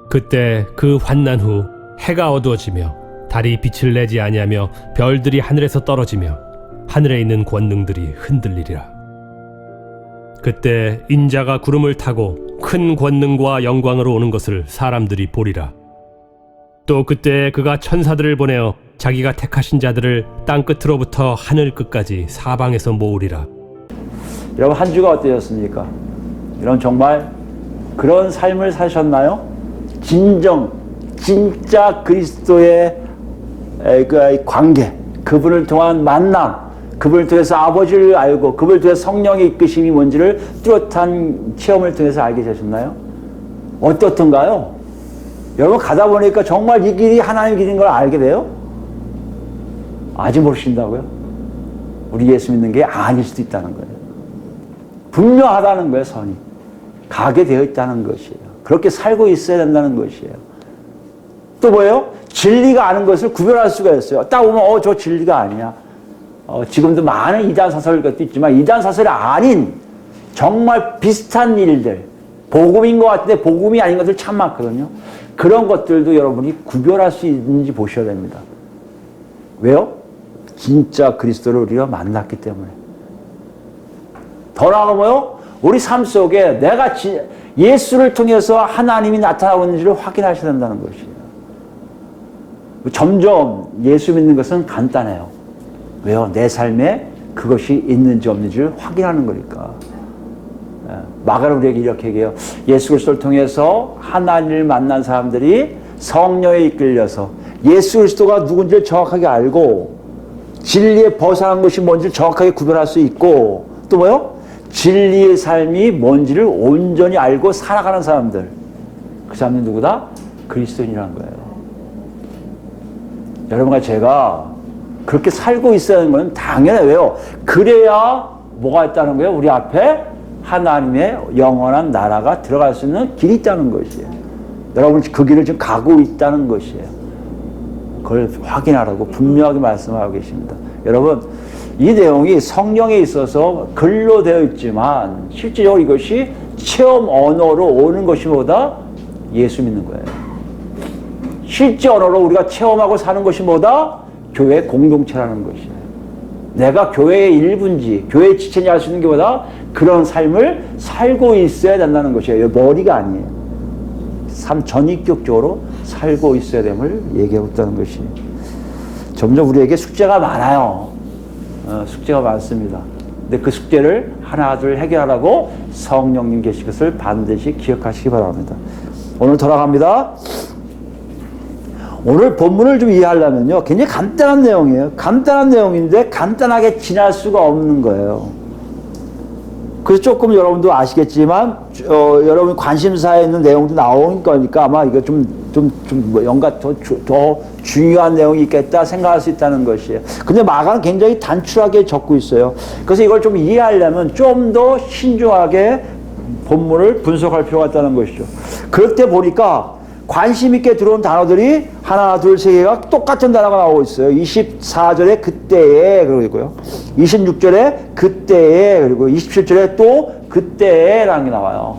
그때 그 환난 후 해가 어두워지며 달이 빛을 내지 아니하며 별들이 하늘에서 떨어지며 하늘에 있는 권능들이 흔들리리라. 그때 인자가 구름을 타고 큰 권능과 영광으로 오는 것을 사람들이 보리라. 또 그때 그가 천사들을 보내어 자기가 택하신 자들을 땅 끝으로부터 하늘 끝까지 사방에서 모으리라. 여러분, 한 주가 어떠셨습니까? 여러분, 정말 그런 삶을 사셨나요? 진짜 그리스도의 그 관계, 그분을 통한 만남, 그분을 통해서 아버지를 알고 그분을 통해서 성령의 이끄심이 뭔지를 뚜렷한 체험을 통해서 알게 되셨나요? 어떻던가요? 여러분, 가다 보니까 정말 이 길이 하나님 길인 걸 알게 돼요? 아직 모르신다고요? 우리 예수 믿는 게 아닐 수도 있다는 거예요. 분명하다는 거예요, 선이. 가게 되어 있다는 것이에요. 그렇게 살고 있어야 된다는 것이에요. 또 뭐예요? 진리가 아는 것을 구별할 수가 있어요. 딱 보면 저 진리가 아니야. 지금도 많은 이단 사설 것도 있지만 이단 사설이 아닌 정말 비슷한 일들, 복음인 것 같은데 복음이 아닌 것들 참 많거든요. 그런 것들도 여러분이 구별할 수 있는지 보셔야 됩니다. 왜요? 진짜 그리스도를 우리가 만났기 때문에. 더 나아가 뭐요? 우리 삶 속에 내가 예수를 통해서 하나님이 나타나고 있는지를 확인하셔야 된다는 것이에요. 점점 예수 믿는 것은 간단해요. 왜요? 내 삶에 그것이 있는지 없는지를 확인하는 거니까. 마가는 우리에게 이렇게 얘기해요. 예수 그리스도를 통해서 하나님을 만난 사람들이 성령에 이끌려서 예수 그리스도가 누군지를 정확하게 알고 진리에 벗어난 것이 뭔지를 정확하게 구별할 수 있고, 또 뭐요? 진리의 삶이 뭔지를 온전히 알고 살아가는 사람들. 그 사람이 누구다? 그리스도인이라는 거예요. 여러분과 제가 그렇게 살고 있어야 하는 건 당연해요. 왜요? 그래야 뭐가 있다는 거예요? 우리 앞에 하나님의 영원한 나라가 들어갈 수 있는 길이 있다는 것이에요. 여러분, 그 길을 지금 가고 있다는 것이에요. 그걸 확인하라고 분명하게 말씀하고 계십니다. 여러분, 이 내용이 성경에 있어서 글로 되어 있지만 실질적으로 이것이 체험 언어로 오는 것이 뭐다? 예수 믿는 거예요. 실제 언어로 우리가 체험하고 사는 것이 뭐다? 교회 공동체라는 것이에요. 내가 교회의 일부인지 교회의 지체인지 알 수 있는 게 뭐다? 그런 삶을 살고 있어야 된다는 것이에요. 머리가 아니에요. 삶 전인격적으로 살고 있어야 됨을 얘기하고 있다는 것이에요. 점점 우리에게 숙제가 많아요. 숙제가 많습니다. 근데 그 숙제를 하나둘 해결하라고 성령님 계신 것을 반드시 기억하시기 바랍니다. 오늘 돌아갑니다. 오늘 본문을 좀 이해하려면요, 굉장히 간단한 내용이에요. 간단한 내용인데 간단하게 지날 수가 없는 거예요. 그래서 조금 여러분도 아시겠지만 여러분 관심사에 있는 내용도 나온 거니까 아마 이거 뭔가 더 중요한 내용이 있겠다 생각할 수 있다는 것이에요. 근데 마가는 굉장히 단출하게 적고 있어요. 그래서 이걸 좀 이해하려면 좀 더 신중하게 본문을 분석할 필요가 있다는 것이죠. 그럴 때 보니까 관심 있게 들어온 단어들이 하나, 둘, 세 개가 똑같은 단어가 나오고 있어요. 24절에 그때에 그러고요. 26절에 그때에 그리고 27절에 또 그때에 라는 게 나와요.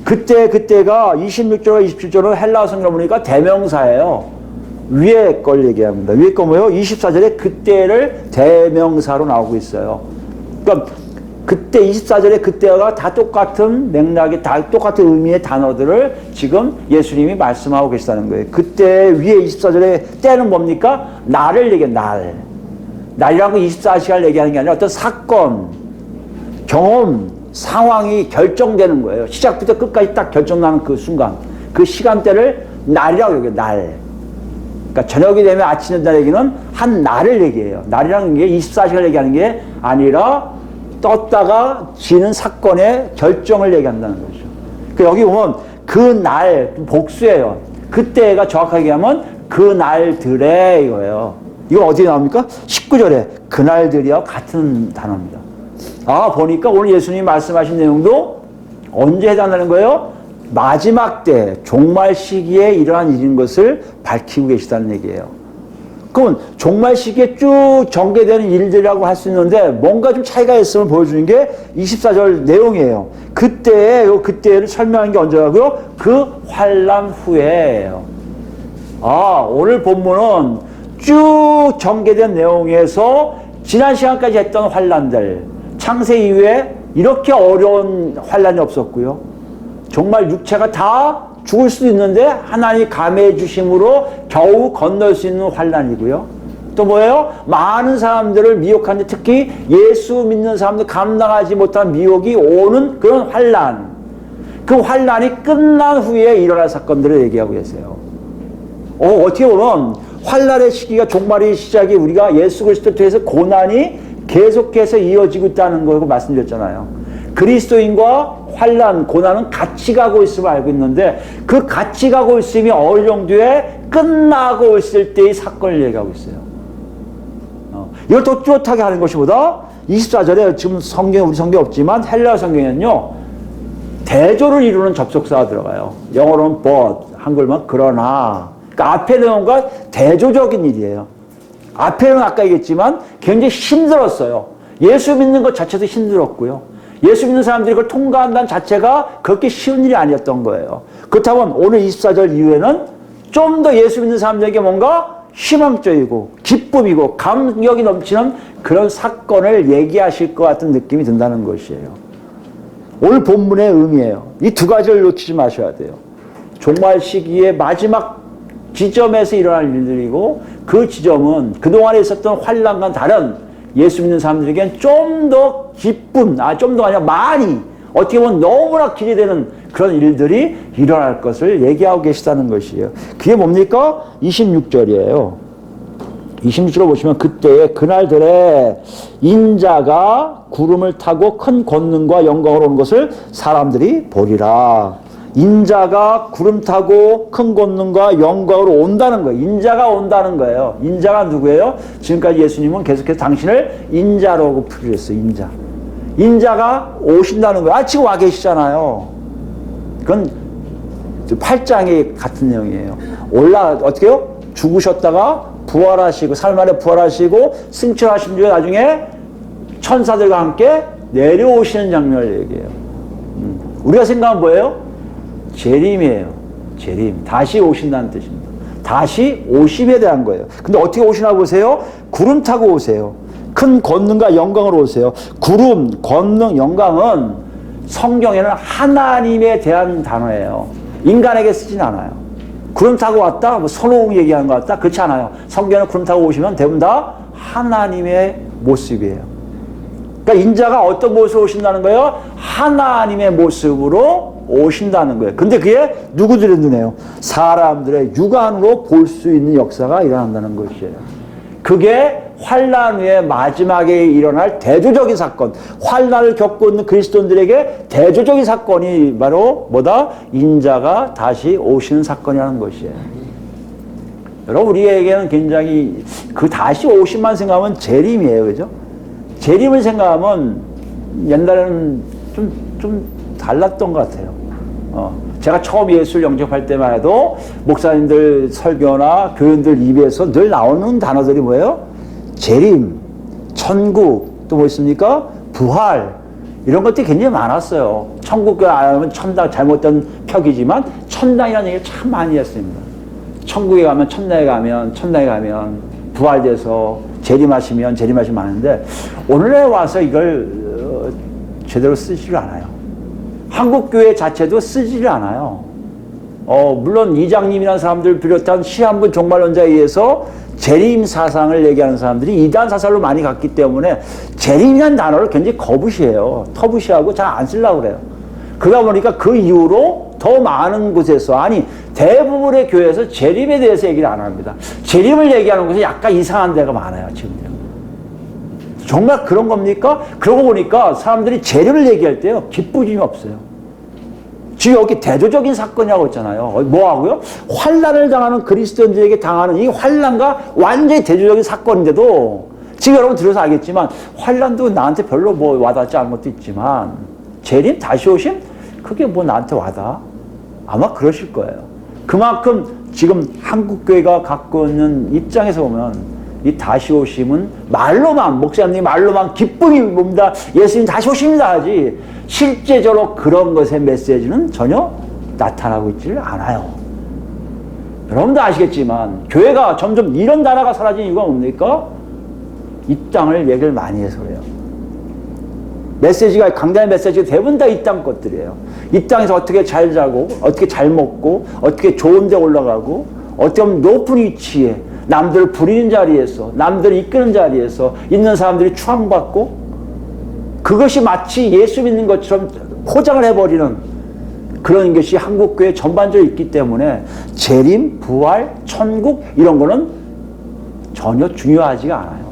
그때가 26절과 27절은 헬라어 성경을 보니까 대명사예요. 위에 걸 얘기합니다. 위에 거 뭐예요? 24절에 그때를 대명사로 나오고 있어요. 그러니까 그때 24절에 그때가 다 똑같은 맥락이 다 똑같은 의미의 단어들을 지금 예수님이 말씀하고 계시다는 거예요. 그때 위에 24절에 때는 뭡니까? 날을 얘기해요. 날이라고 24시간을 얘기하는 게 아니라 어떤 사건, 경험, 상황이 결정되는 거예요. 시작부터 끝까지 딱 결정나는 그 순간, 그 시간대를 날이라고 얘기해요. 날. 그러니까 저녁이 되면 아침이 된다는 얘기는 한 날을 얘기해요. 날이라는 게 24시간을 얘기하는 게 아니라 떴다가 지는 사건의 결정을 얘기한다는 거죠. 그러니까 여기 보면 그 날, 복수예요. 그때가 정확하게 하면 그 날들에 이거예요. 이거 어디에 나옵니까? 19절에 그날들이와 같은 단어입니다. 보니까 오늘 예수님이 말씀하신 내용도 언제 해당하는 거예요? 마지막 때, 종말 시기에 일어난 일인 것을 밝히고 계시다는 얘기예요. 그러면 종말 시기에 쭉 전개되는 일들이라고 할 수 있는데 뭔가 좀 차이가 있음을 보여주는 게 24절 내용이에요. 그때를 설명하는 게 언제라고요? 그 환난 후에예요. 오늘 본문은 쭉 전개된 내용에서 지난 시간까지 했던 환난들, 창세 이후에 이렇게 어려운 환난이 없었고요. 정말 육체가 다 죽을 수도 있는데 하나님이 감해해 주심으로 겨우 건널 수 있는 환난이고요. 또 뭐예요? 많은 사람들을 미혹하는데 특히 예수 믿는 사람들 감당하지 못한 미혹이 오는 그런 환난. 그 환난이 끝난 후에 일어날 사건들을 얘기하고 계세요. 어떻게 보면 환난의 시기가 종말의 시작이 우리가 예수 그리스도 통해서 고난이 계속해서 이어지고 있다는 거고 말씀드렸잖아요. 그리스도인과 환난, 고난은 같이 가고 있음을 알고 있는데 그 같이 가고 있음이 어느 정도에 끝나고 있을 때의 사건을 얘기하고 있어요. 이걸 더 뚜렷하게 하는 것이보다 24절에 지금 우리 성경에 없지만 헬라어 성경에는요. 대조를 이루는 접속사가 들어가요. 영어로는 but, 한글만 그러나. 그러니까 앞에 내용과 대조적인 일이에요. 앞에는 아까 얘기했지만 굉장히 힘들었어요. 예수 믿는 것 자체도 힘들었고요. 예수 믿는 사람들이 그걸 통과한다는 자체가 그렇게 쉬운 일이 아니었던 거예요. 그렇다면 오늘 24절 이후에는 좀 더 예수 믿는 사람들에게 뭔가 희망적이고 기쁨이고 감격이 넘치는 그런 사건을 얘기하실 것 같은 느낌이 든다는 것이에요. 오늘 본문의 의미예요. 이 두 가지를 놓치지 마셔야 돼요. 종말 시기의 마지막 지점에서 일어날 일들이고 그 지점은 그동안에 있었던 환난과 다른 예수 믿는 사람들에게는 좀 더 기쁜, 좀 더 아니라 많이 어떻게 보면 너무나 기대되는 그런 일들이 일어날 것을 얘기하고 계시다는 것이에요. 그게 뭡니까? 26절이에요. 26절을 보시면 그때에 그날들에 인자가 구름을 타고 큰 권능과 영광으로 오는 것을 사람들이 보리라. 인자가 구름 타고 큰 권능과 영광으로 온다는 거예요. 인자가 온다는 거예요. 인자가 누구예요? 지금까지 예수님은 계속해서 당신을 인자라고 부르셨어요. 인자. 인자가 오신다는 거예요. 지금 와 계시잖아요. 그건 8장의 같은 내용이에요. 어떻게 해요? 죽으셨다가 부활하시고, 삶 안에 부활하시고, 승천하신 뒤에 나중에 천사들과 함께 내려오시는 장면을 얘기해요. 우리가 생각하면 뭐예요? 재림이에요. 재림. 다시 오신다는 뜻입니다. 다시 오심에 대한 거예요. 근데 어떻게 오시나 보세요? 구름 타고 오세요. 큰 권능과 영광으로 오세요. 구름, 권능, 영광은 성경에는 하나님에 대한 단어예요. 인간에게 쓰진 않아요. 구름 타고 왔다? 선호공 얘기하는 것 같다? 그렇지 않아요. 성경에 구름 타고 오시면 대부분 다 하나님의 모습이에요. 그러니까 인자가 어떤 모습으로 오신다는 거예요? 하나님의 모습으로 오신다는 거예요. 근데 그게 누구들의 눈에요? 사람들의 육안으로 볼 수 있는 역사가 일어난다는 것이에요. 그게 환난 후에 마지막에 일어날 대조적인 사건, 환난을 겪고 있는 그리스도인들에게 대조적인 사건이 바로 뭐다? 인자가 다시 오시는 사건이라는 것이에요. 여러분, 우리에게는 굉장히 그 다시 오심만 생각하면 재림이에요. 그죠? 재림을 생각하면 옛날에는 좀 달랐던 것 같아요. 제가 처음 예수를 영접할 때만 해도 목사님들 설교나 교인들 입에서 늘 나오는 단어들이 뭐예요? 재림, 천국, 또 뭐 있습니까? 부활, 이런 것들이 굉장히 많았어요. 천국 안 하면 천당, 잘못된 격이지만 천당이라는 얘기를 참 많이 했습니다. 천국에 가면, 천당에 가면 부활돼서 재림하시면 많은데 오늘에 와서 이걸 제대로 쓰지를 않아요. 한국교회 자체도 쓰지를 않아요. 물론 이장님이라는 사람들 비롯한 시한부 종말론자에 의해서 재림 사상을 얘기하는 사람들이 이단 사상으로 많이 갔기 때문에 재림이라는 단어를 굉장히 거부시해요. 터부시하고 잘 안 쓰려고 그래요. 그러다 보니까 그 이후로 더 많은 곳에서, 대부분의 교회에서 재림에 대해서 얘기를 안 합니다. 재림을 얘기하는 곳에 약간 이상한 데가 많아요, 지금요. 정말 그런 겁니까? 그러고 보니까 사람들이 재림을 얘기할 때요, 기쁘심이 없어요. 지금 여기 대조적인 사건이라고 했잖아요. 뭐 하고요? 환난을 당하는 그리스도인들에게 당하는 이 환난과 완전히 대조적인 사건인데도 지금 여러분 들어서 알겠지만 환난도 나한테 별로 뭐 와닿지 않은 것도 있지만 재림, 다시 오심? 그게 뭐 나한테 와닿아? 아마 그러실 거예요. 그만큼 지금 한국교회가 갖고 있는 입장에서 보면 이 다시 오심은 말로만, 목사님이 말로만 기쁨이 옵니다, 예수님 다시 오십니다 하지 실제적으로 그런 것의 메시지는 전혀 나타나고 있지를 않아요. 여러분도 아시겠지만 교회가 점점 이런 나라가 사라진 이유가 뭡니까? 이 땅을 얘기를 많이 해서 그래요. 메시지가, 강단의 메시지가 대부분 다 이 땅 것들이에요. 이 땅에서 어떻게 잘 자고, 어떻게 잘 먹고, 어떻게 좋은 데 올라가고, 어떻게 하면 높은 위치에, 남들을 부리는 자리에서, 남들을 이끄는 자리에서 있는 사람들이 추앙받고, 그것이 마치 예수 믿는 것처럼 포장을 해버리는 그런 것이 한국교회 전반적으로 있기 때문에 재림, 부활, 천국 이런 거는 전혀 중요하지가 않아요.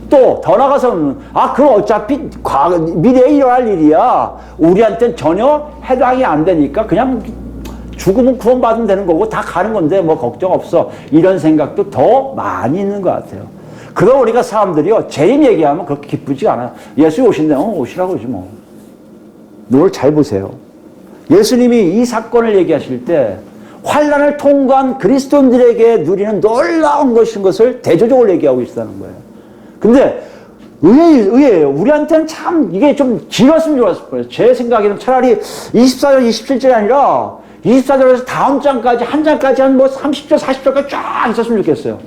또 더 나가서는 그럼 어차피 미래에 일어날 일이야, 우리한테는 전혀 해당이 안 되니까 그냥 죽으면 구원받으면 되는 거고 다 가는 건데 뭐 걱정 없어, 이런 생각도 더 많이 있는 것 같아요. 그러다 보니까 사람들이요, 재림 얘기하면 그렇게 기쁘지가 않아요. 예수 오신대, 오시라고 그러지 뭐. 오늘 잘 보세요. 예수님이 이 사건을 얘기하실 때 환난을 통과한 그리스도인들에게 누리는 놀라운 것을 대조적으로 얘기하고 있다는 거예요. 근데 의외예요. 우리한테는 참 이게 좀 길었으면 좋았을 거예요. 제 생각에는 차라리 24절, 27절이 아니라 24절에서 다음 장까지, 한 장까지 한 뭐 30절, 40절까지 쫙 있었으면 좋겠어요.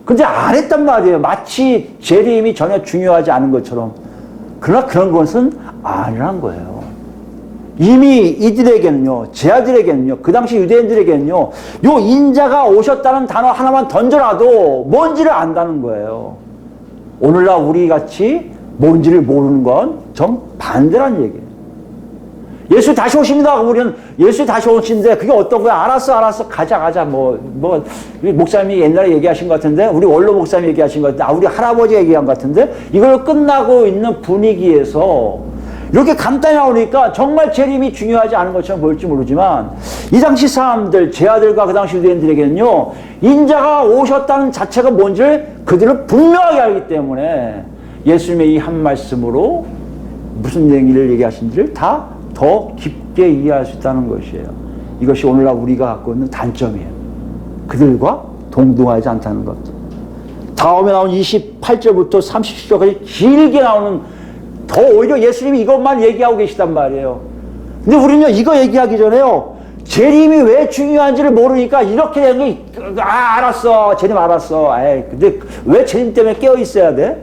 근데 안 했단 말이에요. 마치 재림이 전혀 중요하지 않은 것처럼. 그러나 그런 것은 아니란 거예요. 이미 이들에게는요, 제 아들에게는요, 그 당시 유대인들에게는요, 요 인자가 오셨다는 단어 하나만 던져놔도 뭔지를 안다는 거예요. 오늘날 우리 같이 뭔지를 모르는 건 좀 반대란 얘기예요. 예수 다시 오십니다. 우리는 예수 다시 오신데 그게 어떤 거야? 알았어. 가자. 우리 목사님이 옛날에 얘기하신 것 같은데, 우리 원로 목사님이 얘기하신 것 같은데, 우리 할아버지 얘기한 것 같은데, 이걸 끝나고 있는 분위기에서 이렇게 간단히 나오니까 정말 재림이 중요하지 않은 것처럼 보일지 모르지만, 이 당시 사람들, 제 아들과 그 당시 유대인들에게는요, 인자가 오셨다는 자체가 뭔지를 그들은 분명하게 알기 때문에 예수님의 이 한 말씀으로 무슨 얘기를 얘기하신지를 다 더 깊게 이해할 수 있다는 것이에요. 이것이 오늘날 우리가 갖고 있는 단점이에요. 그들과 동등하지 않다는 것. 다음에 나온 28절부터 30절까지 길게 나오는, 더 오히려 예수님이 이것만 얘기하고 계시단 말이에요. 근데 우리는요, 이거 얘기하기 전에요, 재림이 왜 중요한지를 모르니까 이렇게 되는 거, 알았어. 재림 알았어. 근데 왜 재림 때문에 깨어 있어야 돼?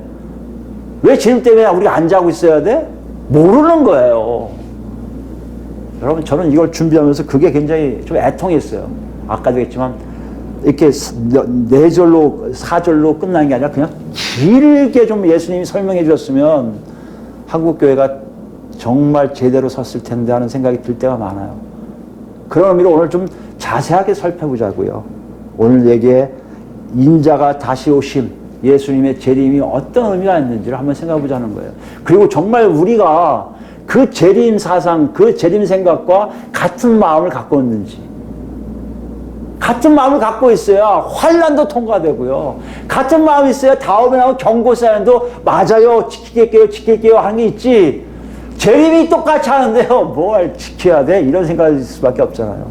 왜 재림 때문에 우리가 안 자고 있어야 돼? 모르는 거예요. 여러분, 저는 이걸 준비하면서 그게 굉장히 좀 애통했어요. 아까도 했지만, 이렇게 4절로, 4절로 끝나는 게 아니라 그냥 길게 좀 예수님이 설명해 주셨으면 한국교회가 정말 제대로 섰을 텐데 하는 생각이 들 때가 많아요. 그런 의미로 오늘 좀 자세하게 살펴보자고요. 오늘 얘기에 인자가 다시 오심, 예수님의 재림이 어떤 의미가 있는지를 한번 생각해 보자는 거예요. 그리고 정말 우리가 그 재림 사상, 그 재림 생각과 같은 마음을 갖고 있는지, 같은 마음을 갖고 있어야 환난도 통과되고요, 같은 마음이 있어야 다음에 나온 경고 사연도 맞아요, 지킬게요 하는 게 있지, 재림이 똑같이 하는데요, 뭘 지켜야 돼? 이런 생각이 있을 수밖에 없잖아요.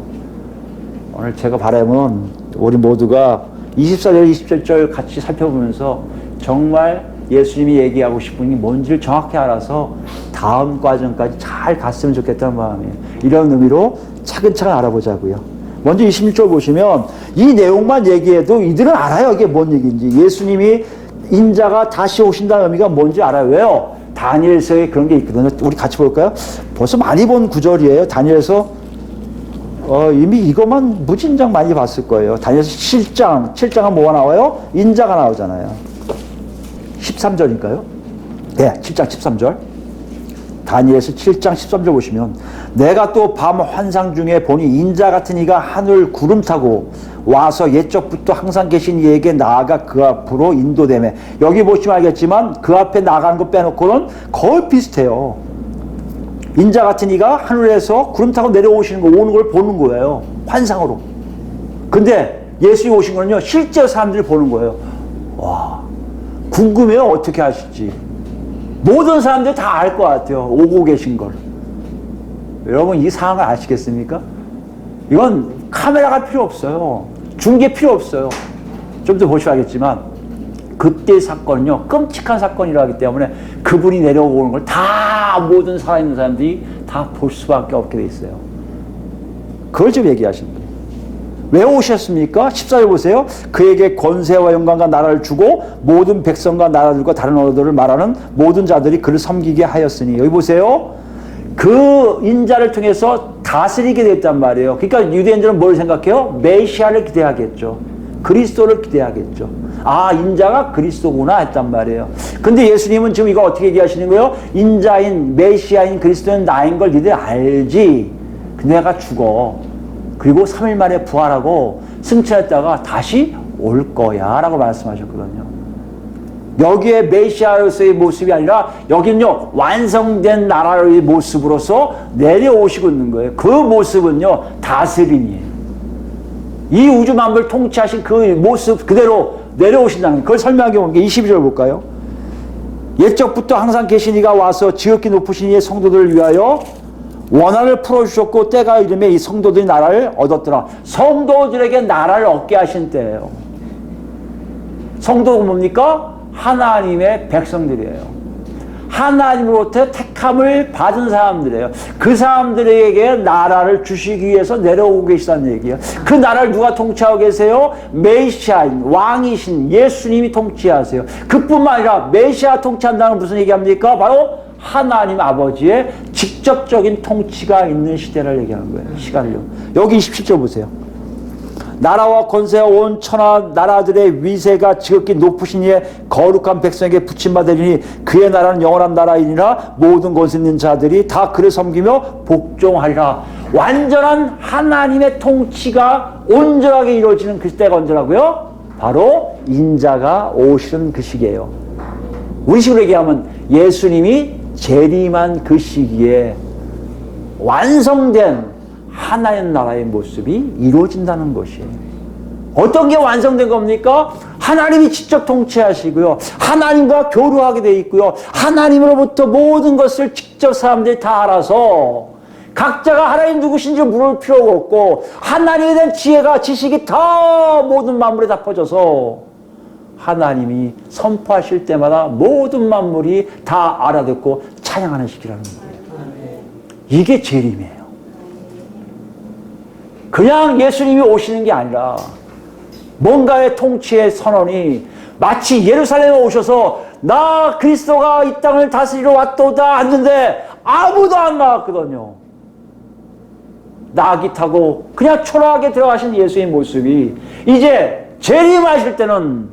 오늘 제가 바람은 우리 모두가 24절, 27절 같이 살펴보면서 정말 예수님이 얘기하고 싶은 게 뭔지를 정확히 알아서 다음 과정까지 잘 갔으면 좋겠다는 마음이에요. 이런 의미로 차근차근 알아보자고요. 먼저 26절 보시면 이 내용만 얘기해도 이들은 알아요. 이게 뭔 얘기인지. 예수님이 인자가 다시 오신다는 의미가 뭔지 알아요. 왜요? 다니엘서에 그런 게 있거든요. 우리 같이 볼까요? 벌써 많이 본 구절이에요. 다니엘서 이미 이것만 무진장 많이 봤을 거예요. 다니엘서 7장은 뭐가 나와요? 인자가 나오잖아요. 13절인가요? 네, 7장 13절. 다니엘서 7장 13절 보시면, 내가 또 밤 환상 중에 보니 인자 같은 이가 하늘 구름 타고 와서 옛적부터 항상 계신 이에게 나아가 그 앞으로 인도되매. 여기 보시면 알겠지만 그 앞에 나가는 거 빼놓고는 거의 비슷해요. 인자 같은 이가 하늘에서 구름 타고 내려오시는 거, 오는 걸 보는 거예요. 환상으로. 근데 예수님이 오신 거는요, 실제 사람들이 보는 거예요. 와, 궁금해요. 어떻게 하실지. 모든 사람들이 다 알 것 같아요. 오고 계신 걸. 여러분, 이 상황을 아시겠습니까? 이건 카메라가 필요 없어요. 중계 필요 없어요. 좀 더 보시면 알겠지만 그때 사건은요 끔찍한 사건이라 하기 때문에 그분이 내려오는 걸 다 모든 살아있는 사람들이 다 볼 수밖에 없게 돼 있어요. 그걸 지금 얘기하시는 거예요. 왜 오셨습니까? 14절 보세요. 그에게 권세와 영광과 나라를 주고 모든 백성과 나라들과 다른 언어들을 말하는 모든 자들이 그를 섬기게 하였으니. 여기 보세요. 그 인자를 통해서 다스리게 됐단 말이에요. 그러니까 유대인들은 뭘 생각해요? 메시아를 기대하겠죠. 그리스도를 기대하겠죠. 아, 인자가 그리스도구나 했단 말이에요. 근데 예수님은 지금 이거 어떻게 얘기하시는 거예요? 인자인 메시아인 그리스도는 나인 걸 니들 알지. 내가 죽어. 그리고 3일 만에 부활하고 승천했다가 다시 올 거야 라고 말씀하셨거든요. 여기에 메시아로서의 모습이 아니라 여기는요 완성된 나라의 모습으로서 내려오시고 있는 거예요. 그 모습은요 다스림이에요. 이 우주 만물을 통치하신 그 모습 그대로 내려오신다는 거예요. 그걸 설명하기 보면 22절 볼까요? 옛적부터 항상 계신 이가 와서 지극히 높으신 이의 성도들을 위하여 원한을 풀어주셨고 때가 이름에 이 성도들이 나라를 얻었더라. 성도들에게 나라를 얻게 하신 때예요. 성도가 뭡니까? 하나님의 백성들이에요. 하나님으로부터 택함을 받은 사람들이에요. 그 사람들에게 나라를 주시기 위해서 내려오고 계시다는 얘기예요. 그 나라를 누가 통치하고 계세요? 메시아인 왕이신 예수님이 통치하세요. 그뿐만 아니라 메시아 통치한다는 무슨 얘기합니까? 바로 하나님 아버지의 직접적인 통치가 있는 시대를 얘기하는 거예요. 시간을요. 여기 27절 보세요. 나라와 권세와 온 천하 나라들의 위세가 지극히 높으신 이의 거룩한 백성에게 붙임받으리니 그의 나라는 영원한 나라이니라 모든 권세 있는 자들이 다 그를 섬기며 복종하리라. 완전한 하나님의 통치가 온전하게 이루어지는 그 때가 언제라고요? 바로 인자가 오시는 그 시기예요. 우리 식으로 얘기하면 예수님이 재림한 그 시기에 완성된 하나님 나라의 모습이 이루어진다는 것이에요. 어떤 게 완성된 겁니까? 하나님이 직접 통치하시고요. 하나님과 교류하게 돼 있고요. 하나님으로부터 모든 것을 직접 사람들이 다 알아서 각자가 하나님 누구신지 물을 필요가 없고 하나님에 대한 지혜가 지식이 다 모든 만물에 다 퍼져서 하나님이 선포하실 때마다 모든 만물이 다 알아듣고 찬양하는 시기라는 거예요. 이게 재림이에요. 그냥 예수님이 오시는 게 아니라 뭔가의 통치의 선언이 마치 예루살렘에 오셔서 나 그리스도가 이 땅을 다스리러 왔도다 했는데 아무도 안 나왔거든요. 나귀 타고 그냥 초라하게 들어가신 예수의 모습이 이제 재림하실 때는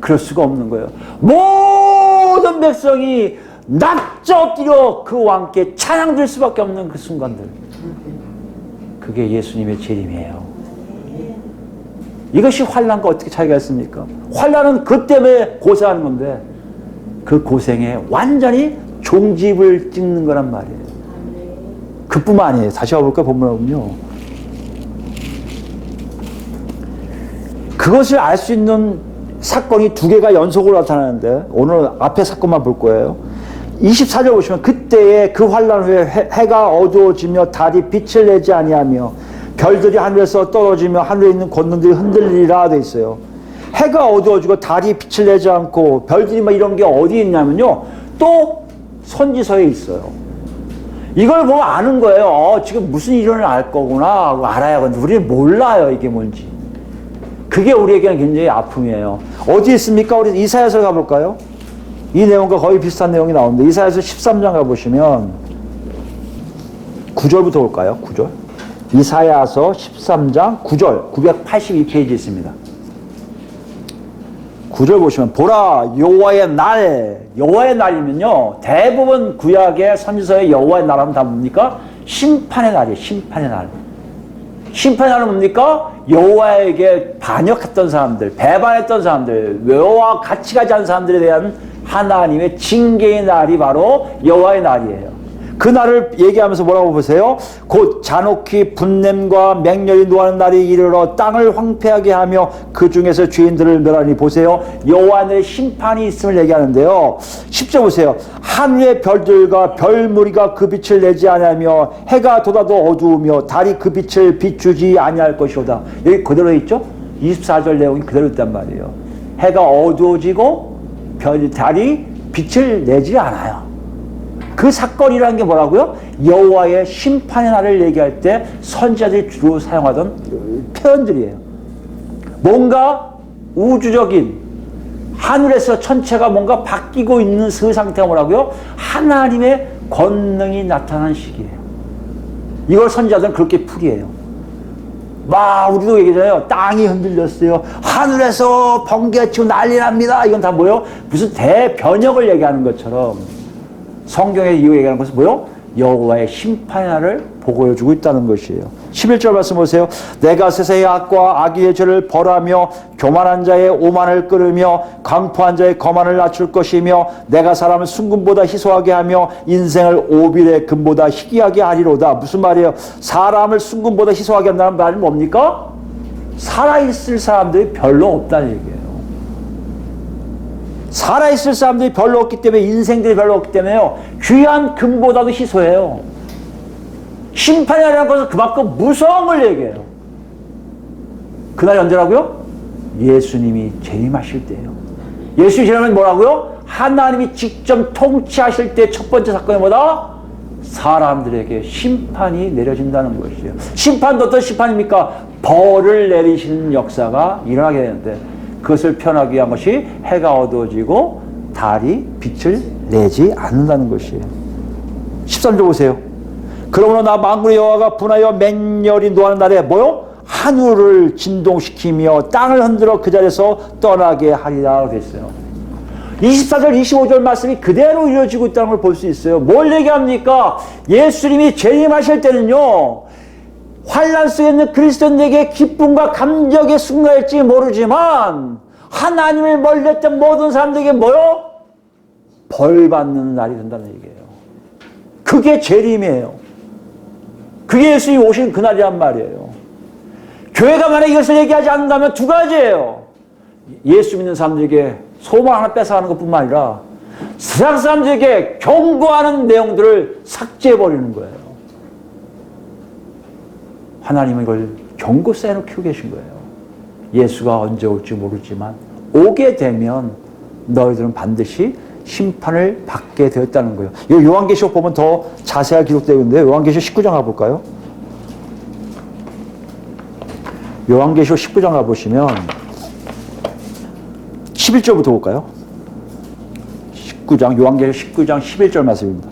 그럴 수가 없는 거예요. 모든 백성이 납작 엎드려 그 왕께 찬양될 수밖에 없는 그 순간들. 그게 예수님의 재림이에요. 이것이 환난과 어떻게 차이가 있습니까? 환난은 그 때문에 고생하는 건데 그 고생에 완전히 종집을 찍는 거란 말이에요. 그뿐만 아니에요. 다시 와볼까요? 본문을 보면요. 그것을 알 수 있는 사건이 두 개가 연속으로 나타나는데 오늘 앞에 사건만 볼 거예요. 24절 보시면 그때에 그 환난 후에 해가 어두워지며 달이 빛을 내지 아니하며 별들이 하늘에서 떨어지며 하늘에 있는 권능들이 흔들리라 돼 있어요. 해가 어두워지고 달이 빛을 내지 않고 별들이 막 이런 게 어디 있냐면요. 또 선지서에 있어요. 이걸 보면 아는 거예요. 지금 무슨 일을 알 거구나 알아야 하는데 우리는 몰라요. 이게 뭔지. 그게 우리에게는 굉장히 아픔이에요. 어디 있습니까? 우리 이사야서 가볼까요? 이 내용과 거의 비슷한 내용이 나오는데 이사야서 13장 가보시면 9절부터 볼까요? 9절. 이사야서 13장 9절 982페이지에 있습니다. 9절 보시면 보라 여호와의 날. 여호와의 날이면요 대부분 구약의 선지서의 여호와의 날하면 다 뭡니까? 심판의 날이에요. 심판의 날. 심판의 날은 뭡니까? 여호와에게 반역했던 사람들, 배반했던 사람들, 여호와와 같이 가지 않은 사람들에 대한 하나님의 징계의 날이 바로 여호와의 날이에요. 그날을 얘기하면서 뭐라고 보세요? 곧 잔혹히 분냄과 맹렬히 노하는 날이 이르러 땅을 황폐하게 하며 그 중에서 죄인들을 멸하니 보세요. 여호와 하늘에 심판이 있음을 얘기하는데요. 10절 보세요. 하늘의 별들과 별무리가 그 빛을 내지 아니하며 해가 돋아도 어두우며 달이 그 빛을 비추지 아니할 것이로다. 여기 그대로 있죠? 24절 내용이 그대로 있단 말이에요. 해가 어두워지고 달이 빛을 내지 않아요. 그 사건이라는 게 뭐라고요? 여호와의 심판의 날을 얘기할 때 선지자들이 주로 사용하던 표현들이에요. 뭔가 우주적인 하늘에서 천체가 뭔가 바뀌고 있는 그 상태가 뭐라고요? 하나님의 권능이 나타난 시기예요. 이걸 선지자들은 그렇게 풀이해요. 막 우리도 얘기잖아요. 땅이 흔들렸어요. 하늘에서 번개가 치고 난리 납니다. 이건 다 뭐예요? 무슨 대변혁을 얘기하는 것처럼 성경에 이 얘기하는 것은 뭐요? 여호와의 심판의 날을 보고해주고 있다는 것이에요. 11절 말씀 보세요. 내가 세상의 악과 악의 죄를 벌하며 교만한 자의 오만을 끌으며 강포한 자의 거만을 낮출 것이며 내가 사람을 순금보다 희소하게 하며 인생을 오빌의 금보다 희귀하게 하리로다. 무슨 말이에요? 사람을 순금보다 희소하게 한다는 말은 뭡니까? 살아있을 사람들이 별로 없다는 얘기예요. 살아있을 사람들이 별로 없기 때문에 인생들이 별로 없기 때문에요. 귀한 금보다도 희소해요. 심판이라는 것은 그만큼 무서운 걸 얘기해요. 그날이 언제라고요? 예수님이 재림하실 때예요. 예수님이 재림하면 뭐라고요? 하나님이 직접 통치하실 때 첫 번째 사건이 뭐다? 사람들에게 심판이 내려진다는 것이에요. 심판도 어떤 심판입니까? 벌을 내리시는 역사가 일어나게 되는데 그것을 표현하기 위한 것이 해가 어두워지고 달이 빛을 내지 않는다는 것이에요. 13절 보세요. 그러므로 나 만군의 여호와가 분하여 맹렬히 노하는 날에 뭐요? 하늘을 진동시키며 땅을 흔들어 그 자리에서 떠나게 하리라 됐어요. 24절 25절 말씀이 그대로 이루어지고 있다는 걸 볼 수 있어요. 뭘 얘기합니까? 예수님이 재림하실 때는요, 환난 속에 있는 그리스도인에게 기쁨과 감격의 순간일지 모르지만 하나님을 멀리했던 모든 사람들에게 뭐요? 벌 받는 날이 된다는 얘기예요. 그게 재림이에요. 그게 예수님이 오신 그날이란 말이에요. 교회가 만약 이것을 얘기하지 않는다면 두 가지예요. 예수 믿는 사람들에게 소망 하나 뺏어가는 것뿐만 아니라 세상 사람들에게 경고하는 내용들을 삭제해버리는 거예요. 하나님은 이걸 경고사인으로 키우고 계신 거예요. 예수가 언제 올지 모르지만 오게 되면 너희들은 반드시 심판을 받게 되었다는 거예요. 이 요한계시록 보면 더 자세하게 기록되어 있는데 요한계시록 19장 가볼까요? 요한계시록 19장 가보시면 11절부터 볼까요? 19장 요한계시록 19장 11절 말씀입니다.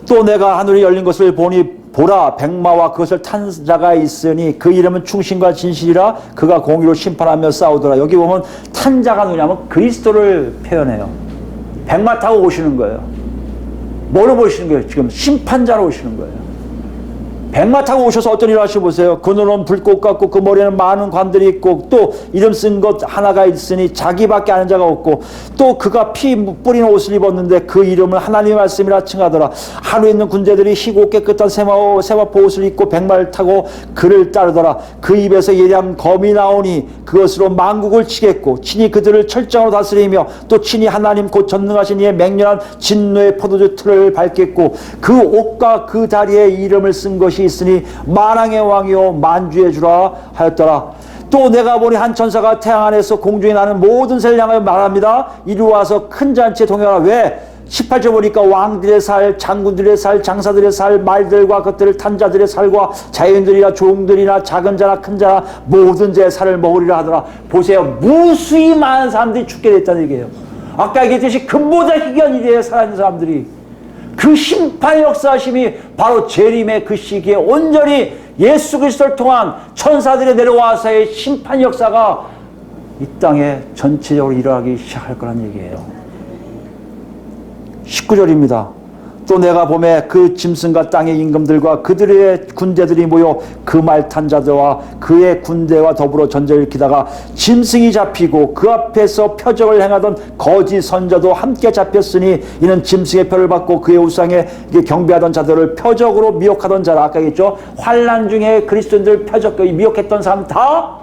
또 내가 하늘이 열린 것을 보니 보라 백마와 그것을 탄 자가 있으니 그 이름은 충신과 진실이라 그가 공의로 심판하며 싸우더라. 여기 보면 탄 자가 누구냐면 그리스도를 표현해요. 백마 타고 오시는 거예요. 뭐로 보시는 거예요? 지금 심판자로 오시는 거예요. 백마 타고 오셔서 어떤 일을 하시고 보세요. 그 눈은 불꽃 같고 그 머리에는 많은 관들이 있고 또 이름 쓴 것 하나가 있으니 자기밖에 아는 자가 없고 또 그가 피 뿌리는 옷을 입었는데 그 이름을 하나님의 말씀이라 칭하더라. 하늘에 있는 군대들이 희고 깨끗한 세마포 옷을 입고 백마를 타고 그를 따르더라. 그 입에서 예리한 검이 나오니 그것으로 만국을 치겠고 친히 그들을 철장으로 다스리며 또 친히 하나님 곧 전능하신 이의 맹렬한 진노의 포도주 틀을 밟겠고 그 옷과 그 다리에 이름을 쓴 것이 있으니 만왕의 왕이요 만주의 주라 하였더라. 또 내가 보니 한 천사가 태양 안에서 공중에 나는 모든 새를 향하여 말합니다. 이리 와서 큰 잔치에 동행하라. 왜? 18절 보니까 왕들의 살, 장군들의 살, 장사들의 살, 말들과 그들을 탄 자들의 살과 자연들이나 종들이나 작은 자나 큰 자나 모든 자의 살을 먹으리라 하더라. 보세요. 무수히 많은 사람들이 죽게 됐다는 얘기예요. 아까 얘기했듯이 금보다 희귀한 일이에요. 살아있는 사람들이. 그 심판의 역사하심이 바로 재림의 그 시기에 온전히 예수 그리스도를 통한 천사들이 내려와서의 심판 역사가 이 땅에 전체적으로 일어나기 시작할 거란 얘기예요. 19절입니다. 또 내가 보매 그 짐승과 땅의 임금들과 그들의 군대들이 모여 그 말 탄 자들과 그의 군대와 더불어 전쟁을 일으키다가 짐승이 잡히고 그 앞에서 표적을 행하던 거짓 선자도 함께 잡혔으니 이는 짐승의 표를 받고 그의 우상에 경배하던 자들을 표적으로 미혹하던 자라. 아까 얘기했죠. 환난 중에 그리스도인들 표적 미혹했던 사람 다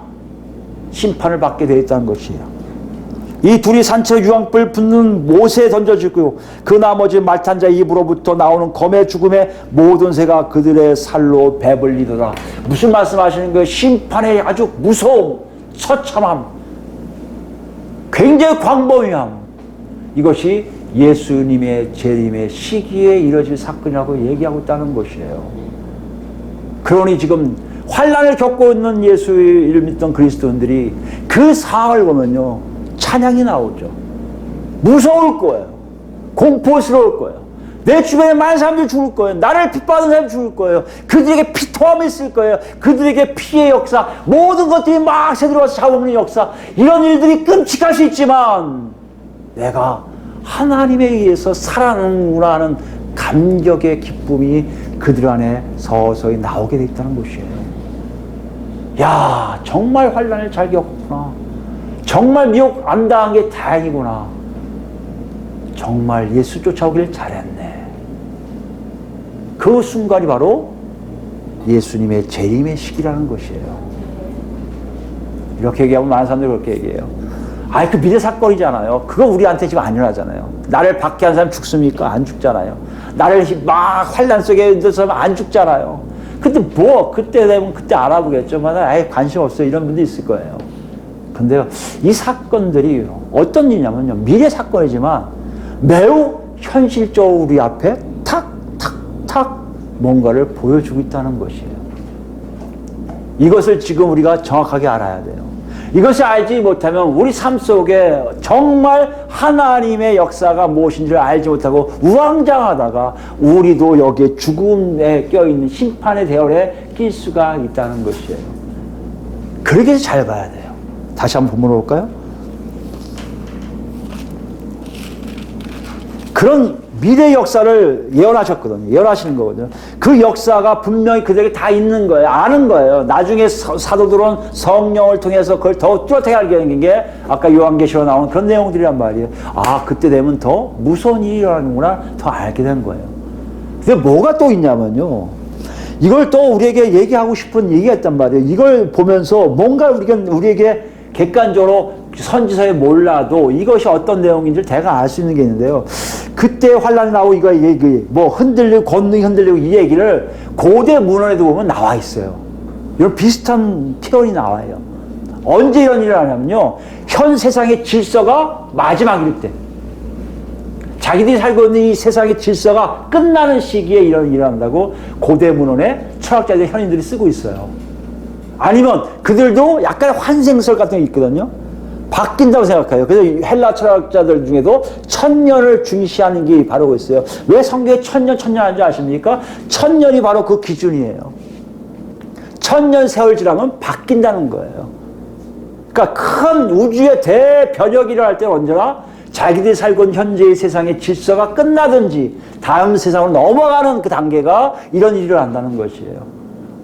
심판을 받게 되어 있다는 것이에요. 이 둘이 산채로 유황불 붙는 못에 던져지고요. 그 나머지 말탄 자의 입으로부터 나오는 검의 죽음에 모든 새가 그들의 살로 배불리더라. 무슨 말씀하시는 거예요? 심판의 아주 무서움, 처참함, 굉장히 광범위함. 이것이 예수님의 재림의 시기에 이뤄질 사건이라고 얘기하고 있다는 것이에요. 그러니 지금 환난을 겪고 있는 예수를 믿던 그리스도인들이 그 상황을 보면요, 찬양이 나오죠. 무서울 거예요. 공포스러울 거예요. 내 주변에 많은 사람들이 죽을 거예요. 나를 핍박하는 사람이 죽을 거예요. 그들에게 피토함이 있을 거예요. 그들에게 피해 역사, 모든 것들이 막 새들어와서 잡아먹는 역사, 이런 일들이 끔찍할 수 있지만 내가 하나님에 의해서 살아나는구나 하는 감격의 기쁨이 그들 안에 서서히 나오게 돼 있다는 것이에요. 야, 정말 환난을 잘 겪었구나. 정말 미혹 안 당한 게 다행이구나. 정말 예수 쫓아오길 잘했네. 그 순간이 바로 예수님의 재림의 시기라는 것이에요. 이렇게 얘기하면 많은 사람들이 그렇게 얘기해요. 아이, 그 미래 사건이잖아요. 그거 우리한테 지금 안 일어나잖아요. 나를 박해한 사람 죽습니까? 안 죽잖아요. 나를 막 환난 속에 있는 사람 안 죽잖아요. 근데 뭐 그때 되면 그때 알아보겠지만 아예 관심 없어요. 이런 분도 있을 거예요. 근데 이 사건들이 어떤 일이냐면요, 미래 사건이지만 매우 현실적으로 우리 앞에 탁탁탁 뭔가를 보여주고 있다는 것이에요. 이것을 지금 우리가 정확하게 알아야 돼요. 이것을 알지 못하면 우리 삶 속에 정말 하나님의 역사가 무엇인지를 알지 못하고 우왕좌왕하다가 우리도 여기에 죽음에 껴있는 심판의 대열에 낄 수가 있다는 것이에요. 그렇게 해서 잘 봐야 돼요. 다시 한번 본문으로 볼까요? 그런 미래 역사를 예언하셨거든요. 예언하시는 거거든요. 그 역사가 분명히 그들에게 다 있는 거예요. 아는 거예요. 나중에 사도들은 성령을 통해서 그걸 더 뚜렷하게 알게 된 게 아까 요한계시로 나오는 그런 내용들이란 말이에요. 아, 그때 되면 더 무서운 일이 일어나는구나 더 알게 된 거예요. 근데 뭐가 또 있냐면요, 이걸 또 우리에게 얘기하고 싶은 얘기가 있단 말이에요. 이걸 보면서 뭔가 우리에게 객관적으로 선지서에 몰라도 이것이 어떤 내용인지를 대강 알 수 있는 게 있는데요. 그때 환란이 나오고 이거 뭐 흔들리고 권능이 흔들리고 이 얘기를 고대 문헌에도 보면 나와 있어요. 이런 비슷한 표현이 나와요. 언제 이런 일을 하냐면요, 현 세상의 질서가 마지막일 때, 자기들이 살고 있는 이 세상의 질서가 끝나는 시기에 이런 일을 한다고 고대 문헌에 철학자들, 현인들이 쓰고 있어요. 아니면 그들도 약간 환생설 같은 게 있거든요. 바뀐다고 생각해요. 그래서 헬라 철학자들 중에도 천년을 중시하는 게 바로 있어요. 왜 성경에 천년 하는지 아십니까? 천년이 바로 그 기준이에요. 천년 세월 지나면 바뀐다는 거예요. 그러니까 큰 우주의 대변혁이 일어날 때는 언제나 자기들이 살고 있는 현재의 세상의 질서가 끝나든지 다음 세상으로 넘어가는 그 단계가 이런 일을 한다는 것이에요.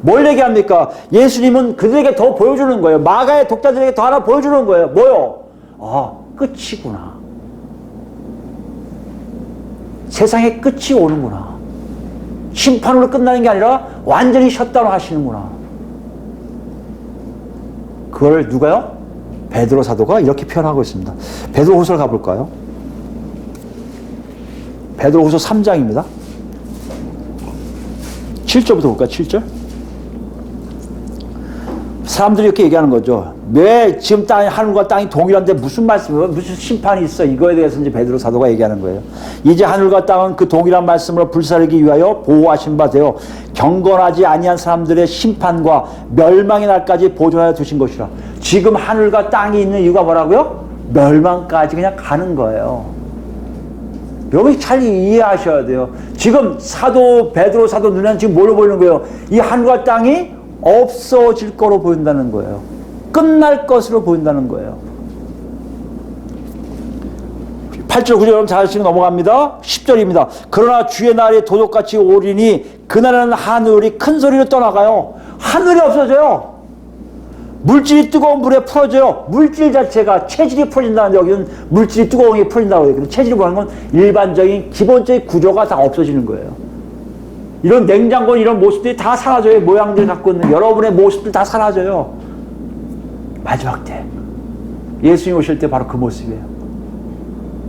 뭘 얘기합니까? 예수님은 그들에게 더 보여주는 거예요. 마가의 독자들에게 더 하나 보여주는 거예요. 뭐요? 아, 끝이구나. 세상의 끝이 오는구나. 심판으로 끝나는 게 아니라 완전히 셧다운 하시는구나. 그걸 누가요? 베드로 사도가 이렇게 표현하고 있습니다. 베드로후서를 가볼까요? 베드로후서 3장입니다. 7절부터 볼까요? 7절? 사람들이 이렇게 얘기하는 거죠. 왜 지금 하늘과 땅이 동일한데 무슨 말씀이에요? 무슨 심판이 있어? 이거에 대해서 이제 베드로 사도가 얘기하는 거예요. 이제 하늘과 땅은 그 동일한 말씀으로 불사르기 위하여 보호하신 바 되어 경건하지 아니한 사람들의 심판과 멸망의 날까지 보존하여 두신 것이라. 지금 하늘과 땅이 있는 이유가 뭐라고요? 멸망까지 그냥 가는 거예요. 여기 잘 이해하셔야 돼요. 지금 베드로 사도 눈에는 지금 뭘로 보이는 거예요? 이 하늘과 땅이 없어질 거로 보인다는 거예요. 끝날 것으로 보인다는 거예요. 8절 9절 여러분 다시금 넘어갑니다. 10절입니다. 그러나 주의 날이 도둑같이 오리니 그날은 하늘이 큰 소리로 떠나가요. 하늘이 없어져요. 물질이 뜨거운 물에 풀어져요. 물질 자체가 체질이 풀어진다는데 여기는 물질이 뜨거운 게 풀어진다고 해요. 근데 체질이 뭐라는 건 일반적인 기본적인 구조가 다 없어지는 거예요. 이런 냉장고 이런 모습들이 다 사라져요. 모양들 갖고 있는 여러분의 모습들 다 사라져요. 마지막 때 예수님 오실 때 바로 그 모습이에요.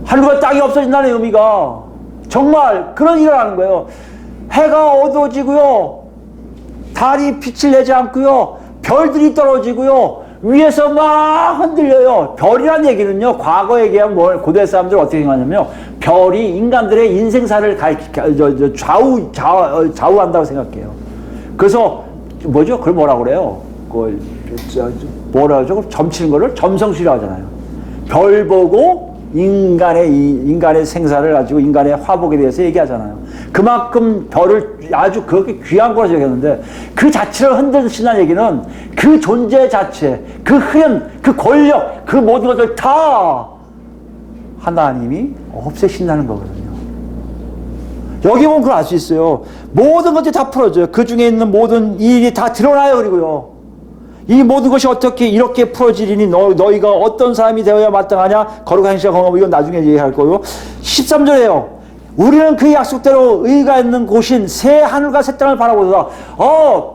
하늘과 땅이 없어진다는 의미가 정말 그런 일을 하는 거예요. 해가 어두워지고요. 달이 빛을 내지 않고요. 별들이 떨어지고요. 위에서 막 흔들려요. 별이란 얘기는요. 과거 얘기하면 뭘 고대 사람들 어떻게 생각하냐면요. 별이 인간들의 인생사를 좌우한다고 생각해요. 그래서 뭐죠? 그걸 뭐라고 그래요? 그걸 뭐라 그러죠? 점치는 거를 점성술이라고 하잖아요. 별 보고 인간의 생사를 가지고 인간의 화복에 대해서 얘기하잖아요. 그만큼 별을 아주 그렇게 귀한 거라고 얘기하는데 그 자체를 흔드신다는 얘기는 그 존재 자체, 그 흐름, 그 권력, 그 모든 것을 다 하나님이 없애신다는 거거든요. 여기 보면 그걸 알 수 있어요. 모든 것들이 다 풀어져요. 그 중에 있는 모든 일이 다 드러나요. 그리고요. 이 모든 것이 어떻게 이렇게 풀어지리니 너희가 어떤 사람이 되어야 마땅하냐 거룩한 행실과 공의하고 이건 나중에 얘기할 거고요. 13절에요. 우리는 그 약속대로 의가 있는 곳인 새 하늘과 새 땅을 바라보다가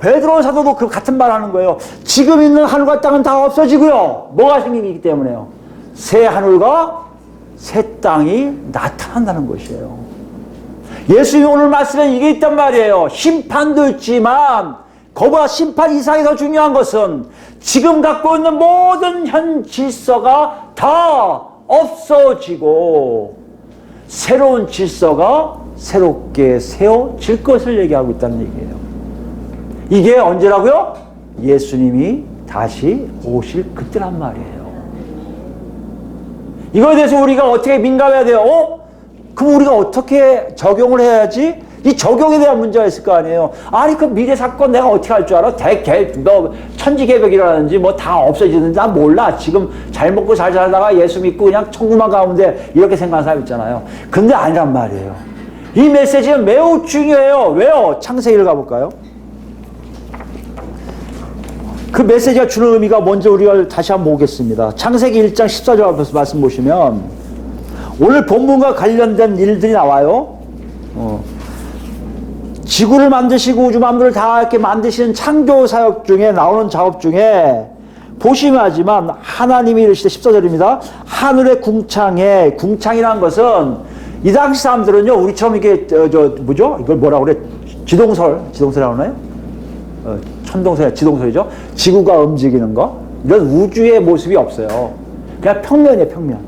베드로 사도도 그 같은 말 하는 거예요. 지금 있는 하늘과 땅은 다 없어지고요. 뭐가 생기기 때문에요. 새 하늘과 새 땅이 나타난다는 것이에요. 예수님이 오늘 말씀에 이게 있단 말이에요. 심판도 있지만 그보다 심판 이상이 더 중요한 것은 지금 갖고 있는 모든 현 질서가 다 없어지고 새로운 질서가 새롭게 세워질 것을 얘기하고 있다는 얘기예요. 이게 언제라고요? 예수님이 다시 오실 그때란 말이에요. 이거에 대해서 우리가 어떻게 민감해야 돼요? 그럼 우리가 어떻게 적용을 해야지? 이 적용에 대한 문제가 있을 거 아니에요. 아니 그 미래 사건 내가 어떻게 할 줄 알아? 너 천지개벽이라든지 뭐 다 없어지는지 난 몰라. 지금 잘 먹고 잘 살다가 예수 믿고 그냥 천국만 가면 돼. 이렇게 생각하는 사람 있잖아요. 근데 아니란 말이에요. 이 메시지는 매우 중요해요. 왜요? 창세기를 가볼까요? 그 메시지가 주는 의미가 뭔지 우리가 다시 한번 보겠습니다. 창세기 1장 14절 앞에서 말씀 보시면 오늘 본문과 관련된 일들이 나와요. 지구를 만드시고 우주 만물을 다 이렇게 만드시는 창조 사역 중에 나오는 작업 중에 보시면 하지만 하나님이 이르시되 14절입니다. 하늘의 궁창이라는 것은 이 당시 사람들은요 우리처럼 이게 뭐죠? 이걸 뭐라고 그래? 지동설이라고 하나요? 지동설이죠. 지구가 움직이는 거 이런 우주의 모습이 없어요. 그냥 평면이에요. 평면.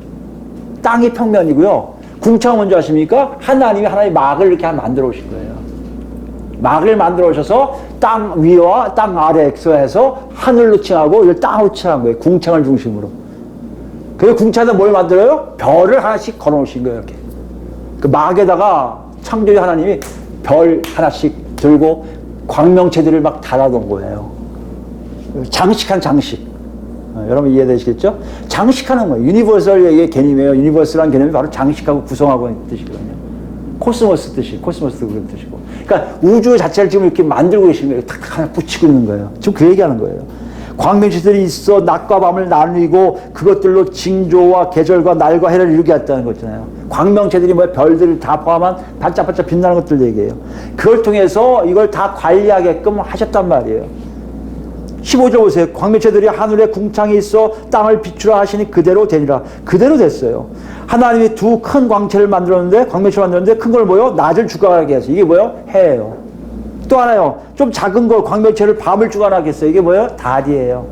땅이 평면이고요. 궁창은 뭔지 아십니까? 하나님이 막을 이렇게 만들어 오신 거예요. 막을 만들어 오셔서 땅 위와 땅 아래에서 해서 하늘로 칭하고 이걸 땅으로 칭한 거예요. 궁창을 중심으로. 그래서 궁창에서 뭘 만들어요? 별을 하나씩 걸어 놓으신 거예요. 이렇게. 그 막에다가 창조주 하나님이 별 하나씩 들고 광명체들을 막 달아놓은 거예요. 장식한 장식. 여러분 이해되시겠죠? 장식하는 거예요. 유니버설의 개념이에요. 유니버설한 개념이 바로 장식하고 구성하고 있는 뜻이거든요. 코스모스 그런 뜻이고. 그러니까 우주 자체를 지금 이렇게 만들고 계시는 거예요. 탁탁 하나 붙이고 있는 거예요. 지금 그 얘기하는 거예요. 광명체들이 있어 낮과 밤을 나누고 그것들로 징조와 계절과 날과 해를 이루게 했다는 거잖아요. 광명체들이 별들을 다 포함한 반짝반짝 빛나는 것들 얘기해요. 그걸 통해서 이걸 다 관리하게끔 하셨단 말이에요. 15절 보세요. 광명체들이 하늘에 궁창이 있어 땅을 비추라 하시니 그대로 되니라. 그대로 됐어요. 하나님이 두 큰 광체를 만들었는데 광명체를 만들었는데 큰 걸 뭐요? 낮을 주관하게 해서 이게 뭐요? 해예요. 또 하나요. 좀 작은 걸 광명체를 밤을 주관하게 했어요. 이게 뭐예요? 달이에요.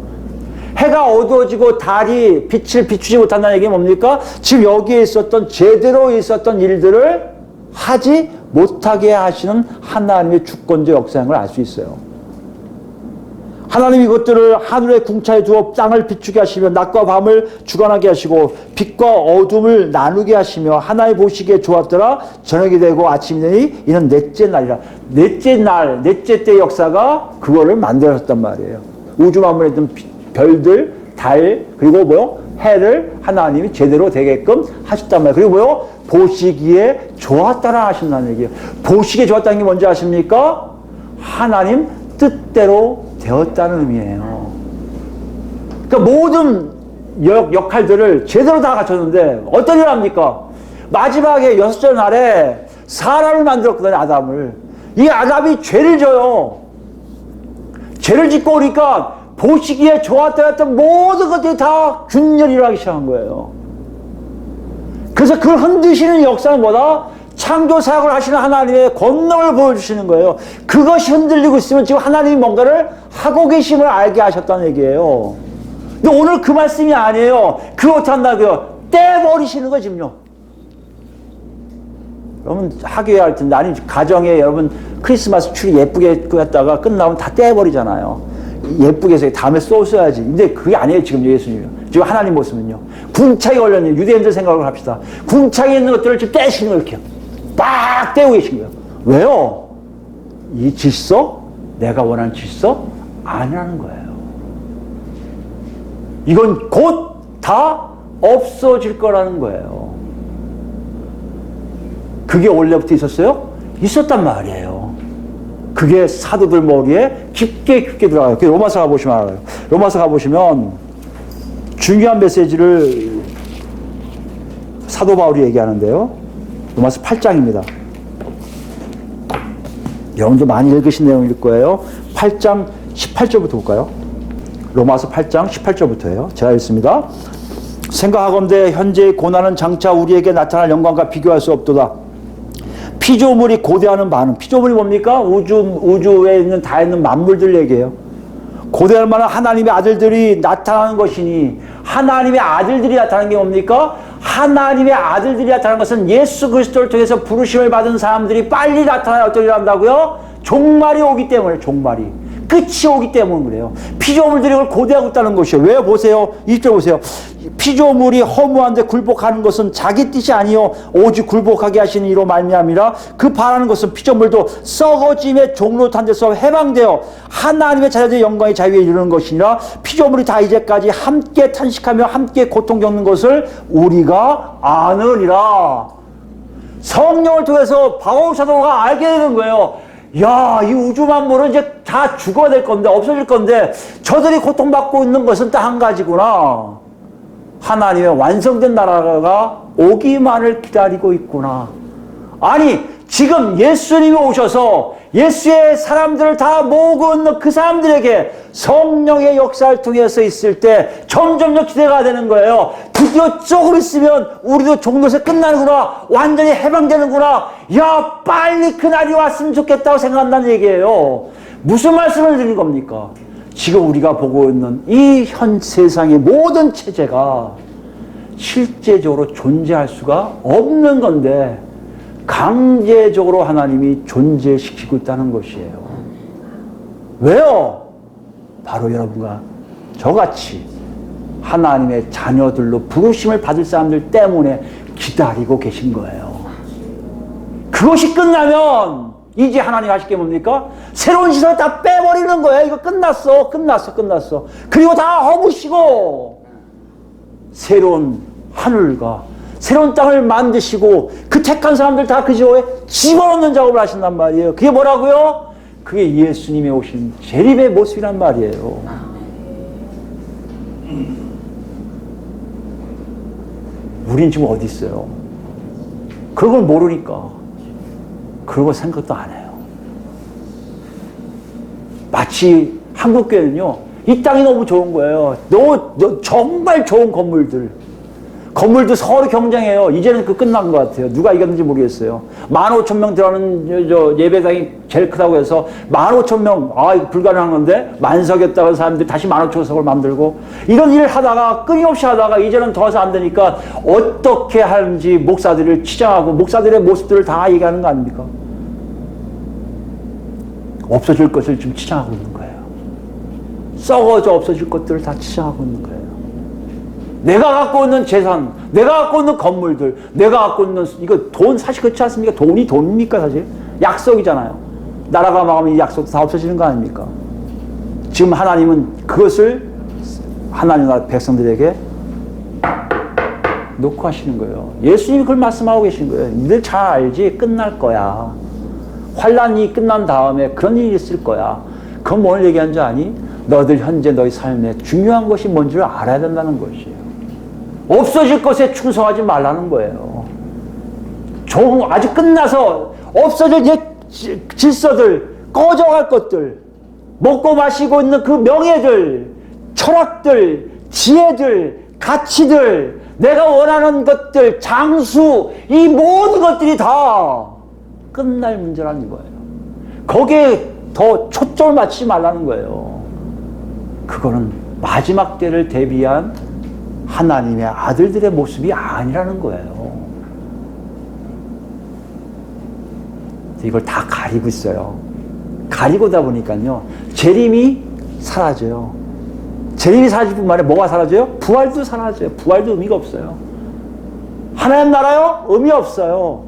해가 어두워지고 달이 빛을 비추지 못한다는 얘기는 뭡니까? 지금 여기에 있었던 제대로 있었던 일들을 하지 못하게 하시는 하나님의 주권적 역사인 걸 알 수 있어요. 하나님이 이것들을 하늘의 궁창에 두어 땅을 비추게 하시며 낮과 밤을 주관하게 하시고 빛과 어둠을 나누게 하시며 하나님 보시기에 좋았더라. 저녁이 되고 아침이 되니 이는 넷째 날이라. 넷째 때 역사가 그거를 만들었단 말이에요. 우주 만물에 있던 별들, 달, 그리고 해를 하나님이 제대로 되게끔 하셨단 말이에요. 그리고 뭐요? 보시기에 좋았다라 하신다는 얘기예요. 보시기에 좋았다는 게 뭔지 아십니까? 하나님 뜻대로 되었다는 의미예요. 그러니까 모든 역할들을 제대로 다 갖췄는데 어떤 일 합니까? 마지막에 6절 날에 사람을 만들었거든요. 아담을. 이 아담이 죄를 져요. 죄를 짓고 오니까 보시기에 좋았다 했던 모든 것들이 다 균열이 하기 시작한 거예요. 그래서 그 흔드시는 역사는 뭐다? 창조 사역을 하시는 하나님의 권능을 보여주시는 거예요. 그것이 흔들리고 있으면 지금 하나님이 뭔가를 하고 계심을 알게 하셨다는 얘기예요. 근데 오늘 그 말씀이 아니에요. 그거 어떡한다고요? 떼버리시는 거예요, 지금요. 여러분, 학교에 할 텐데, 아니, 가정에 여러분 크리스마스 트리 예쁘게 꾸었다가 끝나면 다 떼버리잖아요. 예쁘게 해서 다음에 써야지. 근데 그게 아니에요, 지금 예수님이요. 지금 하나님 모습은요. 궁창에 걸렸는 유대인들 생각을 합시다. 궁창에 있는 것들을 지금 떼시는 거예요, 이렇게. 막 떼고 계신 거예요. 왜요? 이 질서, 내가 원하는 질서, 아니라는 거예요. 이건 곧 다 없어질 거라는 거예요. 그게 원래부터 있었어요? 있었단 말이에요. 그게 사도들 머리에 깊게 들어가요. 로마서 가보시면 알아요. 로마서 가보시면 중요한 메시지를 사도 바울이 얘기하는데요. 로마서 8장입니다. 여러분도 많이 읽으신 내용일 거예요. 8장 18절부터 볼까요? 로마서 8장 18절부터예요. 제가 읽습니다. 생각하건대 현재의 고난은 장차 우리에게 나타날 영광과 비교할 수 없도다. 피조물이 고대하는 많은, 피조물이 뭡니까? 우주에 있는 다 있는 만물들 얘기예요. 고대할 만한 하나님의 아들들이 나타나는 것이니, 하나님의 아들들이 나타나는 게 뭡니까? 하나님의 아들들이 나타나는 것은 예수 그리스도를 통해서 부르심을 받은 사람들이 빨리 나타나야 어떻게 한다고요? 종말이 오기 때문에, 종말이. 끝이 오기 때문에 그래요. 피조물들이 그걸 고대하고 있다는 것이에요. 왜 보세요? 이쪽 보세요. 피조물이 허무한데 굴복하는 것은 자기 뜻이 아니요 오직 굴복하게 하시는 이로 말미암이라. 그 바라는 것은 피조물도 썩어짐의 종로 탄 데서 해방되어 하나님의 자녀들의 영광의 자유에 이르는 것이니라. 피조물이 다 이제까지 함께 탄식하며 함께 고통 겪는 것을 우리가 아느니라. 성령을 통해서 바울 사도가 알게 되는 거예요. 야, 이 우주 만물은 이제 다 죽어야 될 건데, 없어질 건데, 저들이 고통받고 있는 것은 딱 한 가지구나. 하나님의 완성된 나라가 오기만을 기다리고 있구나. 아니, 지금 예수님이 오셔서 예수의 사람들을 다 모으고 있는 그 사람들에게 성령의 역사를 통해서 있을 때 점점 기대가 되는 거예요. 드디어 조금 있으면 우리도 종로세 끝나는구나. 완전히 해방되는구나. 야, 빨리 그날이 왔으면 좋겠다고 생각한다는 얘기예요. 무슨 말씀을 드린 겁니까? 지금 우리가 보고 있는 이 현 세상의 모든 체제가 실제적으로 존재할 수가 없는 건데 강제적으로 하나님이 존재시키고 있다는 것이에요. 왜요? 바로 여러분과 저같이 하나님의 자녀들로 부르심을 받을 사람들 때문에 기다리고 계신 거예요. 그것이 끝나면 이제 하나님 하실 게 뭡니까? 새로운 시설을 다 빼버리는 거예요. 이거 끝났어. 그리고 다 허무시고 새로운 하늘과 새로운 땅을 만드시고 그 택한 사람들 다 그 지호에 집어넣는 작업을 하신단 말이에요. 그게 뭐라고요? 그게 예수님이 오신 재림의 모습이란 말이에요. 우린 지금 어디 있어요? 그런 걸 모르니까 그런 거 생각도 안 해요. 마치 한국교회는요, 이 땅이 너무 좋은 거예요. 정말 좋은 건물도 서로 경쟁해요. 이제는 그 끝난 것 같아요. 누가 이겼는지 모르겠어요. 15,000명 들어가는 예배당이 제일 크다고 해서 15,000명, 이거 불가능한 건데 만석이었다고 사람들이 다시 15,000석을 만들고 이런 일을 하다가 끊임없이 하다가 이제는 더 해서 안 되니까 어떻게 하는지 목사들을 치장하고 목사들의 모습들을 다 얘기하는 거 아닙니까? 없어질 것을 지금 치장하고 있는 거예요. 썩어져 없어질 것들을 다 치장하고 있는 거예요. 내가 갖고 있는 재산, 내가 갖고 있는 건물들, 내가 갖고 있는 이거 돈 사실 그렇지 않습니까? 돈이 돈입니까 사실? 약속이잖아요. 나라가 망하면 이 약속도 다 없어지는 거 아닙니까? 지금 하나님은 그것을 하나님 나라 백성들에게 놓고 하시는 거예요. 예수님이 그걸 말씀하고 계신 거예요. 니들 잘 알지? 끝날 거야. 환란이 끝난 다음에 그런 일이 있을 거야. 그건 뭘 얘기한 줄 아니? 너들 현재 너희 삶에 중요한 것이 뭔지를 알아야 된다는 것이에요. 없어질 것에 충성하지 말라는 거예요. 아직 끝나서 없어질 질서들, 꺼져갈 것들, 먹고 마시고 있는 그 명예들, 철학들, 지혜들, 가치들, 내가 원하는 것들, 장수, 이 모든 것들이 다 끝날 문제라는 거예요. 거기에 더 초점을 맞추지 말라는 거예요. 그거는 마지막 때를 대비한 하나님의 아들들의 모습이 아니라는 거예요. 이걸 다 가리고 있어요. 가리고다 보니까요, 재림이 사라져요. 재림이 사라질 뿐만 아니라 뭐가 사라져요? 부활도 사라져요. 부활도 의미가 없어요. 하나님 나라요? 의미 없어요.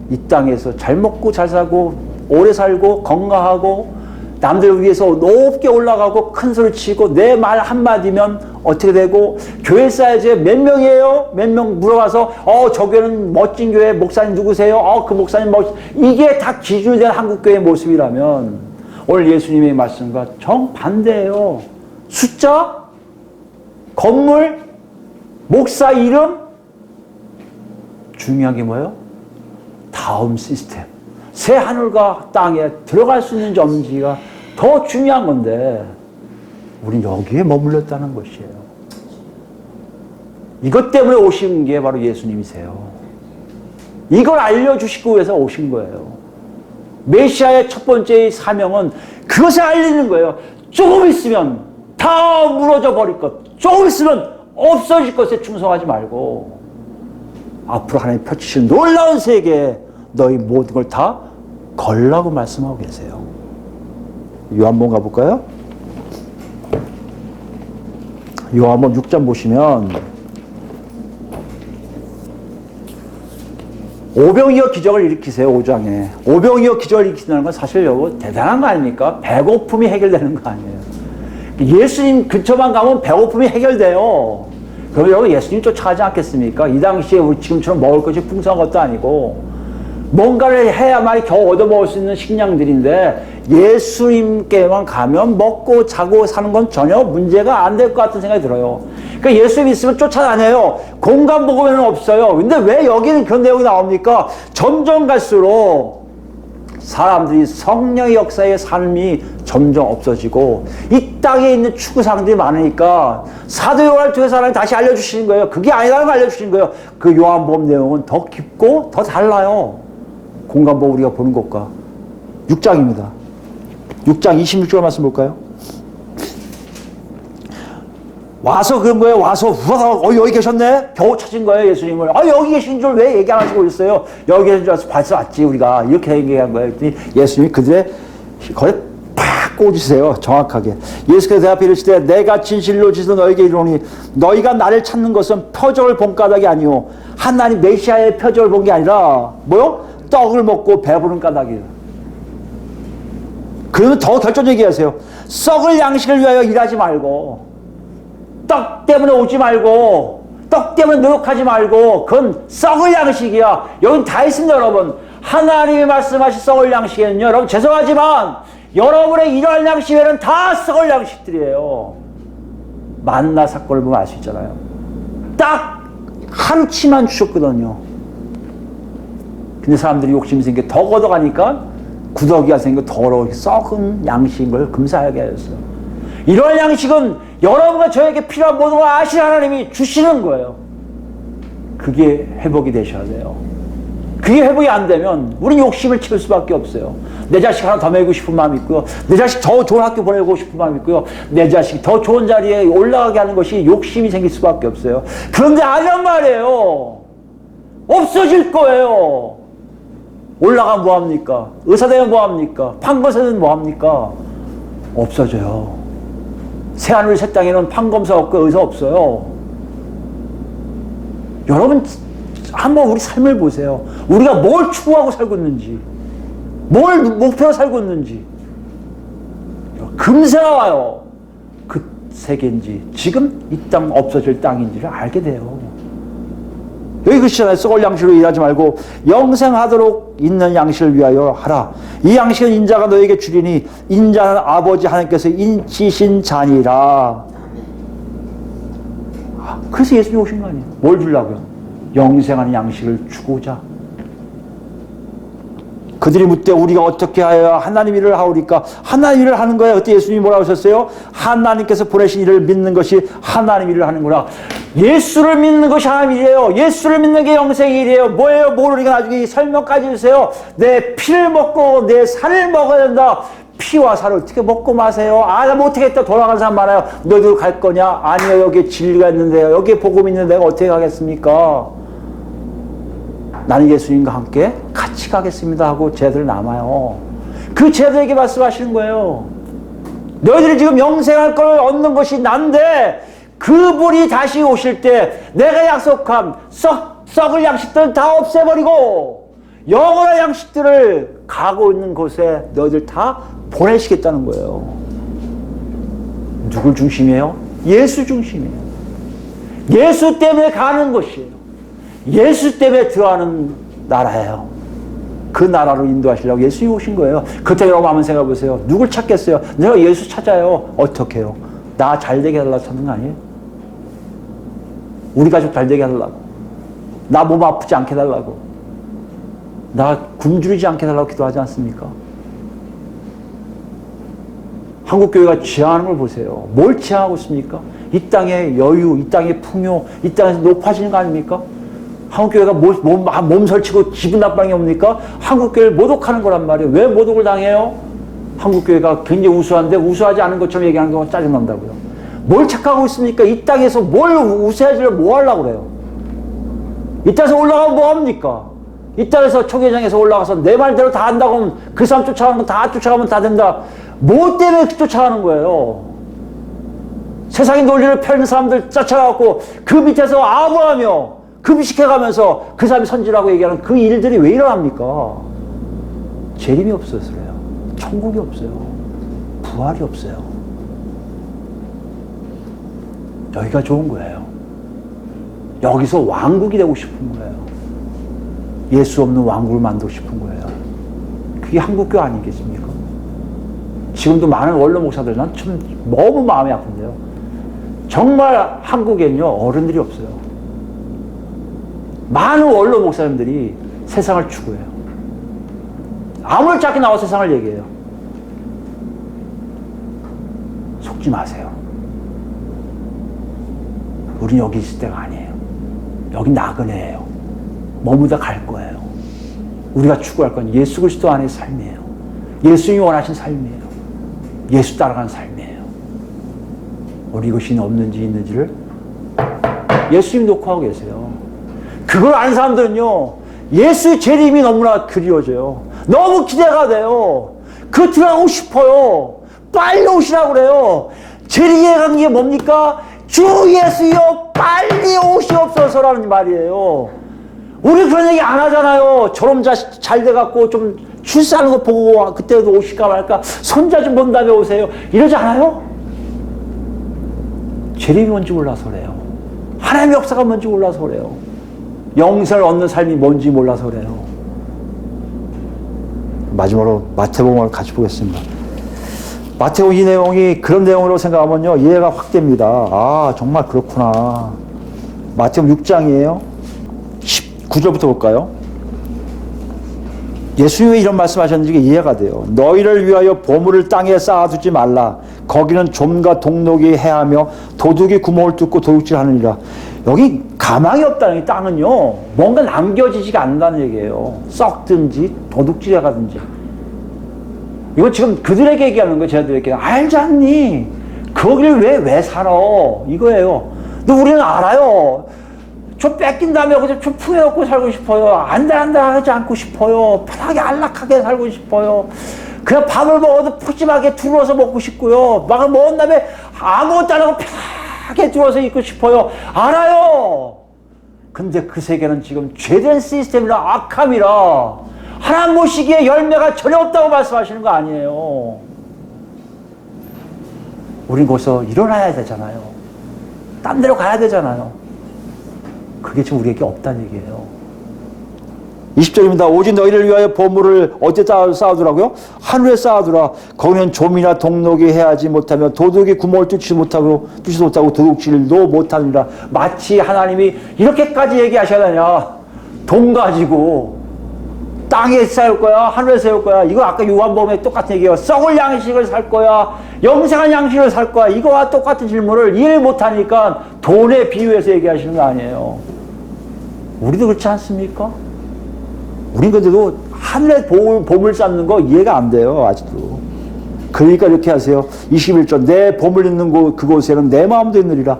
이 땅에서 잘 먹고 잘 살고 오래 살고 건강하고 남들을 위해서 높게 올라가고 큰 소리 치고 내 말 한마디면 어떻게 되고, 교회 사이즈에 몇 명이에요? 몇 명 물어봐서 저 교회는 멋진 교회, 목사님 누구세요? 그 목사님 이게 다 기준이 된 한국교회의 모습이라면 오늘 예수님의 말씀과 정반대예요. 숫자, 건물, 목사 이름, 중요한 게 뭐예요? 다음 시스템. 새 하늘과 땅에 들어갈 수 있는지 없는지가 더 중요한 건데 우린 여기에 머물렀다는 것이에요. 이것 때문에 오신 게 바로 예수님이세요. 이걸 알려주시기 위해서 오신 거예요. 메시아의 첫 번째 사명은 그것을 알리는 거예요. 조금 있으면 다 무너져 버릴 것, 조금 있으면 없어질 것에 충성하지 말고 앞으로 하나님 펼치신 놀라운 세계에 너희 모든 걸 다 걸라고 말씀하고 계세요. 요한복음 가볼까요? 요한복음 6장 보시면 오병이어 기적을 일으키세요. 5장에 오병이어 기적을 일으킨다는 건 사실 여러분 대단한 거 아닙니까? 배고픔이 해결되는 거 아니에요. 예수님 근처만 가면 배고픔이 해결돼요. 그럼 여러분 예수님 쫓아가지 않겠습니까? 이 당시에 우리 지금처럼 먹을 것이 풍성한 것도 아니고 뭔가를 해야만 겨우 얻어먹을 수 있는 식량들인데 예수님께만 가면 먹고 자고 사는 건 전혀 문제가 안 될 것 같은 생각이 들어요. 그러니까 예수님 있으면 쫓아다녀요. 공간 복음에는 없어요. 근데 왜 여기는 그런 내용이 나옵니까? 점점 갈수록 사람들이 성령의 역사의 삶이 점점 없어지고 이 땅에 있는 추구사항들이 많으니까 사도 요한을 통해서 하나님 다시 알려주시는 거예요. 그게 아니라는 걸 알려주시는 거예요. 그 요한복음 내용은 더 깊고 더 달라요. 공간보 우리가 보는 것과 6장입니다. 6장 26절 말씀 볼까요? 와서 그런 거예요. 와서 여기 계셨네? 겨우 찾은 거예요, 예수님을. 여기 계신 줄 왜 얘기 안 하시고 있어요? 여기 계신 줄 알아서 벌써 왔지, 우리가. 이렇게 얘기한 거예요. 그랬더니 예수님이 그들의 거에 팍 꽂으세요. 정확하게. 예수께서 대답해 이르시되 내가 진실로 진실로 너에게 이르노니 너희가 나를 찾는 것은 표적을 본 까닭이 아니오. 하나님 메시아의 표적을 본 게 아니라 뭐요? 떡을 먹고 배부른 까닭이에요. 그러면 더 결정적이게 얘기하세요. 썩을 양식을 위하여 일하지 말고 떡 때문에 오지 말고 떡 때문에 노력하지 말고 그건 썩을 양식이야. 여긴 다 있습니다, 여러분. 하나님이 말씀하신 썩을 양식에는요, 여러분 죄송하지만 여러분의 이러한 양식 외에는 다 썩을 양식들이에요. 만나 사건을 보면 알 수 있잖아요. 딱 하루치만 주셨거든요. 근데 사람들이 욕심이 생겨 더 걷어가니까 구더기가 생겨 더러워 썩은 양식인 걸 금사하게 하였어요. 이러한 양식은 여러분과 저에게 필요한 모든 걸 아시는 하나님이 주시는 거예요. 그게 회복이 되셔야 돼요. 그게 회복이 안 되면 우린 욕심을 채울 수밖에 없어요. 내 자식 하나 더 먹이고 싶은 마음이 있고요. 내 자식 더 좋은 학교 보내고 싶은 마음이 있고요. 내 자식 더 좋은 자리에 올라가게 하는 것이 욕심이 생길 수밖에 없어요. 그런데 아니란 말이에요. 없어질 거예요. 올라가면 뭐합니까? 의사 되면 뭐합니까? 판검사는 뭐합니까? 없어져요. 새하늘 새 땅에는 판검사 없고 의사 없어요. 여러분 한번 우리 삶을 보세요. 우리가 뭘 추구하고 살고 있는지, 뭘 목표로 살고 있는지. 금세 나와요. 그 세계인지 지금 이 땅 없어질 땅인지를 알게 돼요. 여기 그러시잖아요. 썩을 양식으로 일하지 말고 영생하도록 있는 양식을 위하여 하라. 이 양식은 인자가 너에게 주리니 인자는 아버지 하나님께서 인치신 자니라. 그래서 예수님이 오신 거 아니에요. 뭘 주려고요? 영생하는 양식을 주고자. 그들이 묻되 우리가 어떻게 하여야 하나님 일을 하오리까? 하나님 일을 하는 거예요. 그때 예수님이 뭐라고 하셨어요? 하나님께서 보내신 일을 믿는 것이 하나님 일을 하는 거라. 예수를 믿는 것이 하나님 일이에요. 예수를 믿는 게 영생의 일이에요. 뭐예요? 뭘 우리가 나중에 설명까지 주세요. 내 피를 먹고 내 살을 먹어야 된다. 피와 살을 어떻게 먹고 마세요? 아, 나 못하겠다. 돌아가는 사람 많아요. 너희들 갈 거냐? 아니요. 여기에 진리가 있는데요. 여기에 복음이 있는데 내가 어떻게 가겠습니까? 나는 예수님과 함께 같이 가겠습니다 하고 제자들 남아요. 그 제자들에게 말씀하시는 거예요. 너희들이 지금 영생할 걸 얻는 것이 난데 그분이 다시 오실 때 내가 약속한 썩을 양식들은 다 없애버리고 영원한 양식들을 가고 있는 곳에 너희들 다 보내시겠다는 거예요. 누굴 중심이에요? 예수 중심이에요. 예수 때문에 가는 것이에요. 예수 때문에 들어가는 나라예요. 그 나라로 인도하시려고 예수님이 오신 거예요. 그때 여러분 한번 생각해 보세요. 누굴 찾겠어요? 내가 예수 찾아요. 어떻게 해요? 나 잘되게 해달라고 찾는 거 아니에요? 우리 가족 잘되게 해달라고. 나 몸 아프지 않게 해달라고. 나 굶주리지 않게 해달라고 기도하지 않습니까? 한국교회가 지향하는 걸 보세요. 뭘 지향하고 있습니까? 이 땅의 여유, 이 땅의 풍요, 이 땅에서 높아지는 거 아닙니까? 한국교회가 몸 설치고 기분 나빠하는 게 뭡니까? 한국교회를 모독하는 거란 말이에요. 왜 모독을 당해요? 한국교회가 굉장히 우수한데 우수하지 않은 것처럼 얘기하는 거 짜증난다고요. 뭘 착각하고 있습니까? 이 땅에서 뭘 우수해지려 뭐 하려고 그래요? 이 땅에서 올라가면 뭐 합니까? 이 땅에서 초계장에서 올라가서 내 말대로 다 한다고 하면 그 사람 쫓아가는 거 다 쫓아가면 다 된다. 뭐 때문에 쫓아가는 거예요? 세상의 논리를 펴는 사람들 쫓아가고 그 밑에서 아부하며 금식해가면서 그 사람이 선지라고 얘기하는 그 일들이 왜 일어납니까? 재림이 없어서 그래요. 천국이 없어요. 부활이 없어요. 여기가 좋은 거예요. 여기서 왕국이 되고 싶은 거예요. 예수 없는 왕국을 만들고 싶은 거예요. 그게 한국교 아니겠습니까? 지금도 많은 원로 목사들 난 참 너무 마음이 아픈데요. 정말 한국엔요 어른들이 없어요. 많은 원로 목사님들이 세상을 추구해요. 아무렇지 않게 나와 세상을 얘기해요. 속지 마세요. 우린 여기 있을 때가 아니에요. 여긴 나그네예요. 머무다 갈 거예요. 우리가 추구할 건 예수 그리스도 안의 삶이에요. 예수님이 원하신 삶이에요. 예수 따라가는 삶이에요. 우리 이것이 없는지 있는지를 예수님 놓고 하고 계세요. 그걸 아는 사람들은요, 예수의 재림이 너무나 그리워져요. 너무 기대가 돼요. 그 들어가고 싶어요. 빨리 오시라고 그래요. 재림에 가는 게 뭡니까? 주 예수여 빨리 오시옵소서라는 말이에요. 우리 그런 얘기 안 하잖아요. 저놈 자식 잘 돼갖고 좀 출세하는 거 보고 그때도 오실까 말까. 손자 좀 본 다음에 오세요. 이러지 않아요? 재림이 뭔지 몰라서 그래요. 하나님의 역사가 뭔지 몰라서 그래요. 영생을 얻는 삶이 뭔지 몰라서 그래요. 마지막으로 마태복음을 같이 보겠습니다. 마태복음 이 내용이 그런 내용으로 생각하면요 이해가 확 됩니다. 아 정말 그렇구나. 마태복음 6장이에요. 19절부터 볼까요? 예수님이 이런 말씀하셨는지 이해가 돼요. 너희를 위하여 보물을 땅에 쌓아두지 말라. 거기는 좀과 동록이 해하며 도둑이 구멍을 뚫고 도둑질하느니라. 여기 가망이 없다는 이 땅은요 뭔가 남겨지지가 않는다는 얘기예요. 썩든지 도둑질해가든지. 이거 지금 그들에게 얘기하는 거예요. 쟤들에게. 알지 않니? 거기를 왜 살아? 이거예요. 근데 우리는 알아요. 저 뺏긴 다음에 여기서 좀 풍요롭고 살고 싶어요. 안달하지 않고 싶어요. 편하게 안락하게 살고 싶어요. 그냥 밥을 먹어도 푸짐하게 두루어서 먹고 싶고요. 막 먹은 다음에 아무것도 안 하고 편하게 두루어서 있고 싶어요. 알아요. 근데 그 세계는 지금 죄된 시스템이라 악함이라 하나님 보시기에 열매가 전혀 없다고 말씀하시는 거 아니에요. 우린 거기서 일어나야 되잖아요. 딴 데로 가야 되잖아요. 그게 지금 우리에게 없다는 얘기예요. 20절입니다. 오직 너희를 위하여 보물을 어디에 쌓아두라고요? 하늘에 쌓아두라. 거기는 좀이나 동록이 해하지 못하며 도둑이 구멍을 뚫지도 못하고 도둑질도 못하느니라. 마치 하나님이 이렇게까지 얘기하셔야 되냐. 돈 가지고 땅에 쌓을 거야, 하늘에 세울 거야. 이거 아까 요한복음에 똑같은 얘기예요. 썩을 양식을 살 거야, 영생한 양식을 살 거야. 이거와 똑같은 질문을 이해를 못하니까 돈에 비유해서 얘기하시는 거 아니에요. 우리도 그렇지 않습니까? 우린 근데도 하늘에 보물 쌓는 거 이해가 안 돼요, 아직도. 그러니까 이렇게 하세요. 21절. 내 보물 있는 그곳에는 내 마음도 있느리라.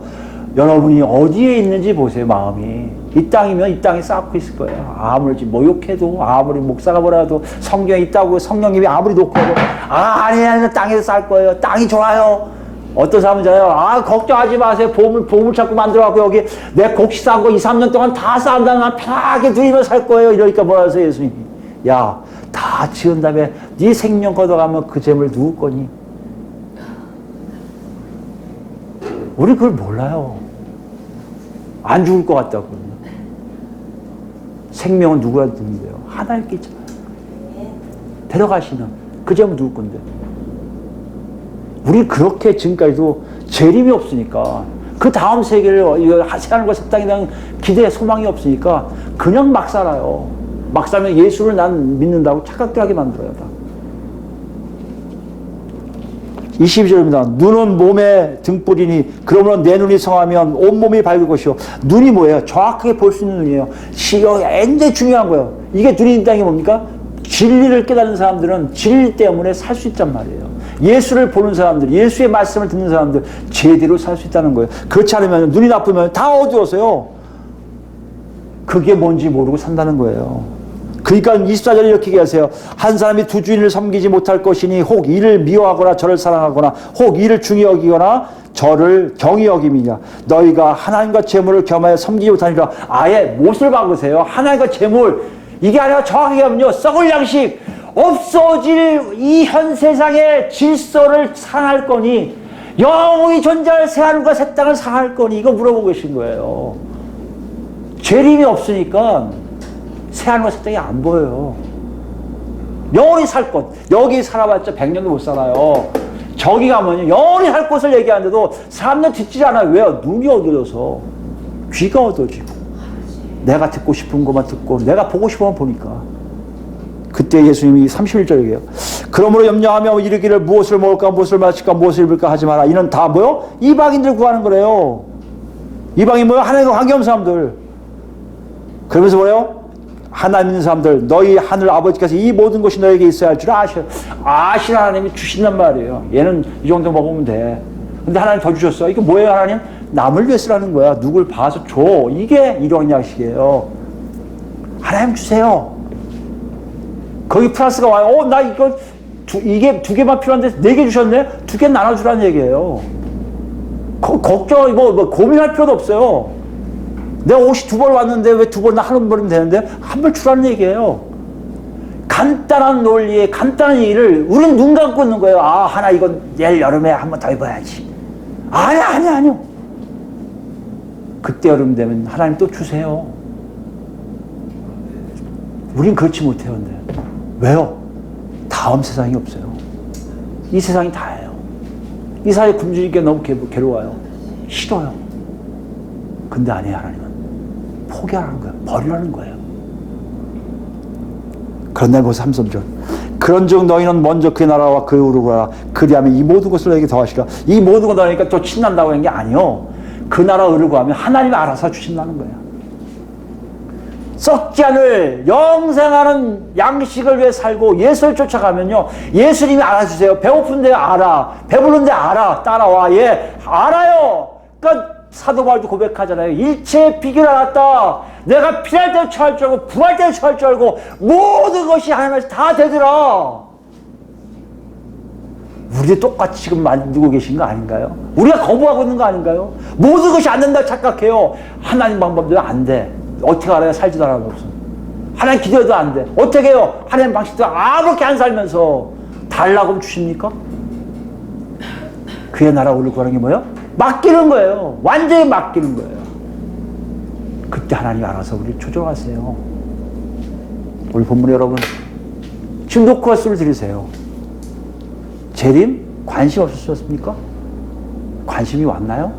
여러분이 어디에 있는지 보세요, 마음이. 이 땅이면 이 땅에 쌓고 있을 거예요. 아무리 모욕해도, 아무리 목사가 뭐라도 성경에 있다고 성령님이 아무리 놓고 해도, 아니, 땅에서 쌓을 거예요. 땅이 좋아요. 어떤 사람은 잖아요. 걱정하지 마세요. 보물 찾고 만들어갖고 여기 내 곡식 쌓은 거 2, 3년 동안 다 쌓은다. 난 편하게 누리며 살 거예요. 이러니까 뭐라 하세요, 예수님이. 야, 다 지은 다음에 네 생명 걷어가면 그 재물 누구 거니? 우리 그걸 몰라요. 안 죽을 것 같다고. 생명은 누구가 드는데요? 하나님께 있잖아요. 데려가시는 그 재물 누구 건데? 우리 그렇게 지금까지도 재림이 없으니까, 그 다음 세계를 새하늘과 새 땅에 대한 기대, 소망이 없으니까 그냥 막 살아요. 막 살면 예수를 난 믿는다고 착각도 하게 만들어요. 다. 22절입니다. 눈은 몸의 등불이니 그러므로 내 눈이 성하면 온몸이 밝을 것이요. 눈이 뭐예요? 정확하게 볼 수 있는 눈이에요. 굉장히 중요한 거예요. 이게 눈이 있다는 게 뭡니까? 진리를 깨닫는 사람들은 진리 때문에 살 수 있단 말이에요. 예수를 보는 사람들, 예수의 말씀을 듣는 사람들 제대로 살 수 있다는 거예요. 그렇지 않으면 눈이 나쁘면 다 어두워서요. 그게 뭔지 모르고 산다는 거예요. 그러니까 24절에 이렇게 얘기하세요. 한 사람이 두 주인을 섬기지 못할 것이니 혹 이를 미워하거나 저를 사랑하거나 혹 이를 중히 여기거나 저를 경히 여김이냐. 너희가 하나님과 재물을 겸하여 섬기지 못하니라. 아예 못을 박으세요. 하나님과 재물, 이게 아니라 정확하게 하면요, 썩을 양식, 없어질 이 현 세상의 질서를 상할 거니, 영원히 존재할 새하늘과 새 땅을 상할 거니, 이거 물어보고 계신 거예요. 재림이 없으니까 새하늘과 새 땅이 안 보여요. 영원히 살 것, 여기 살아봤자 100년도 못 살아요. 저기 가면요, 영원히 살 곳을 얘기하는데도 사람들 듣지 않아요. 왜요? 눈이 어두워서, 귀가 어두워지고, 내가 듣고 싶은 것만 듣고 내가 보고 싶은 것만 보니까. 그때 예수님이 31절 얘기해요. 그러므로 염려하며 이르기를 무엇을 먹을까, 무엇을 마실까, 무엇을 입을까 하지 마라. 이는 다 뭐요? 이방인들 구하는 거래요. 이방인 뭐요? 하나님과 관계없는 사람들. 그러면서 뭐예요? 하나님 있는 사람들, 너희 하늘 아버지께서 이 모든 것이 너에게 있어야 할 줄 아시는 하나님이 주신단 말이에요. 얘는 이 정도 먹으면 돼. 근데 하나님 더 주셨어. 이게 뭐예요, 하나님? 남을 위해 쓰라는 거야. 누굴 봐서 줘. 이게 일원 양식이에요. 하나님 주세요. 거기 플러스가 와요. 나 이거 이게 2개만 필요한데 4개 주셨네? 2개 나눠주라는 얘기예요. 걱정, 고민할 필요도 없어요. 내가 옷이 2벌 왔는데 왜 2벌, 한 벌이면 되는데 한 벌 주라는 얘기예요. 간단한 논리에 간단한 얘기를 우리는 눈 감고 있는 거예요. 하나 이건 내일 여름에 한 번 더 입어야지. 아니요. 그때 여름 되면 하나님 또 주세요. 우린 그렇지 못해요. 근데 왜요? 다음 세상이 없어요. 이 세상이 다예요. 이 사회에 굶주리게 너무 괴로워요. 싫어요. 근데 아니에요. 하나님은 포기하라는 거예요. 버리라는 거예요. 그런데 벌써 3절. 그런즉 너희는 먼저 그 나라와 그 의를 구하라. 그리하면 이 모든 것을 너에게 더하시라. 이 모든 것 더하니까 또 신난다고 하는 게 아니요. 그 나라 의를 구하면 하나님이 알아서 주신다는 거예요. 썩지 않을 영생하는 양식을 위해 살고 예수를 쫓아가면요, 예수님이 알아주세요. 배고픈데 알아, 배부른데 알아, 따라와. 예, 알아요. 그러니까 사도 바울도 고백하잖아요. 일체의 비결을 알았다. 내가 피할 때 처할 줄 알고 부할 때 처할 줄 알고 모든 것이 하나님께서 다 되더라. 우리도 똑같이 지금 만들고 계신 거 아닌가요? 우리가 거부하고 있는 거 아닌가요? 모든 것이 안 된다 착각해요. 하나님 방법대로 안 돼. 어떻게 알아야 살지도 않아도 없어. 하나님 기도해도 안 돼. 어떻게 해요? 하나님 방식대로 아무렇게 안 살면서 달라고 하면 주십니까? 그의 나라 오를 거라는 게 뭐예요? 맡기는 거예요. 완전히 맡기는 거예요. 그때 하나님 알아서 우리를 조정하세요. 우리 본문에 여러분 지금 놓고 말씀을 드리세요. 재림 관심 없으셨습니까? 관심이 왔나요?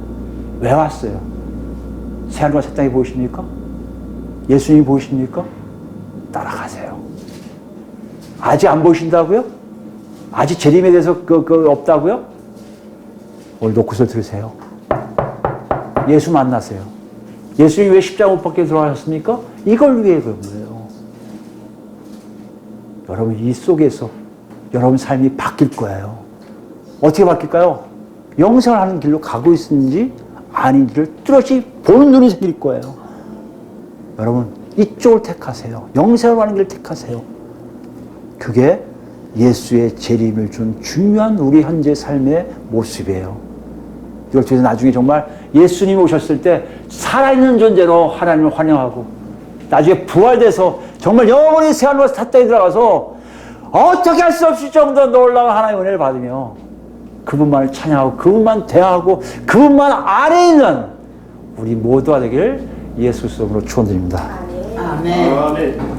왜 왔어요? 새하늘과 새 땅이 보이십니까? 예수님이 보이십니까? 따라가세요. 아직 안 보이신다고요? 아직 재림에 대해서 없다고요? 오늘 놓고서 들으세요. 예수 만나세요. 예수님이 왜 십자가 못 박혀 들어가셨습니까? 이걸 위해 그런 거예요. 여러분 이 속에서 여러분 삶이 바뀔 거예요. 어떻게 바뀔까요? 영생을 하는 길로 가고 있는지 아닌지를 뚜렷이 보는 눈이 생길 거예요. 여러분 이쪽을 택하세요. 영생을 하는 길을 택하세요. 그게 예수의 재림을 준 중요한 우리 현재 삶의 모습이에요. 이걸 통해서 나중에 정말 예수님이 오셨을 때 살아있는 존재로 하나님을 환영하고 나중에 부활돼서 정말 영원히 새하늘과 새 땅에 들어가서 어떻게 할 수 없을 정도로 놀라운 하나님의 은혜를 받으며 그분만을 찬양하고 그분만 대하고 그분만 안에 있는 우리 모두가 되기를 예수 이름으로 축원드립니다. 아멘. 아멘.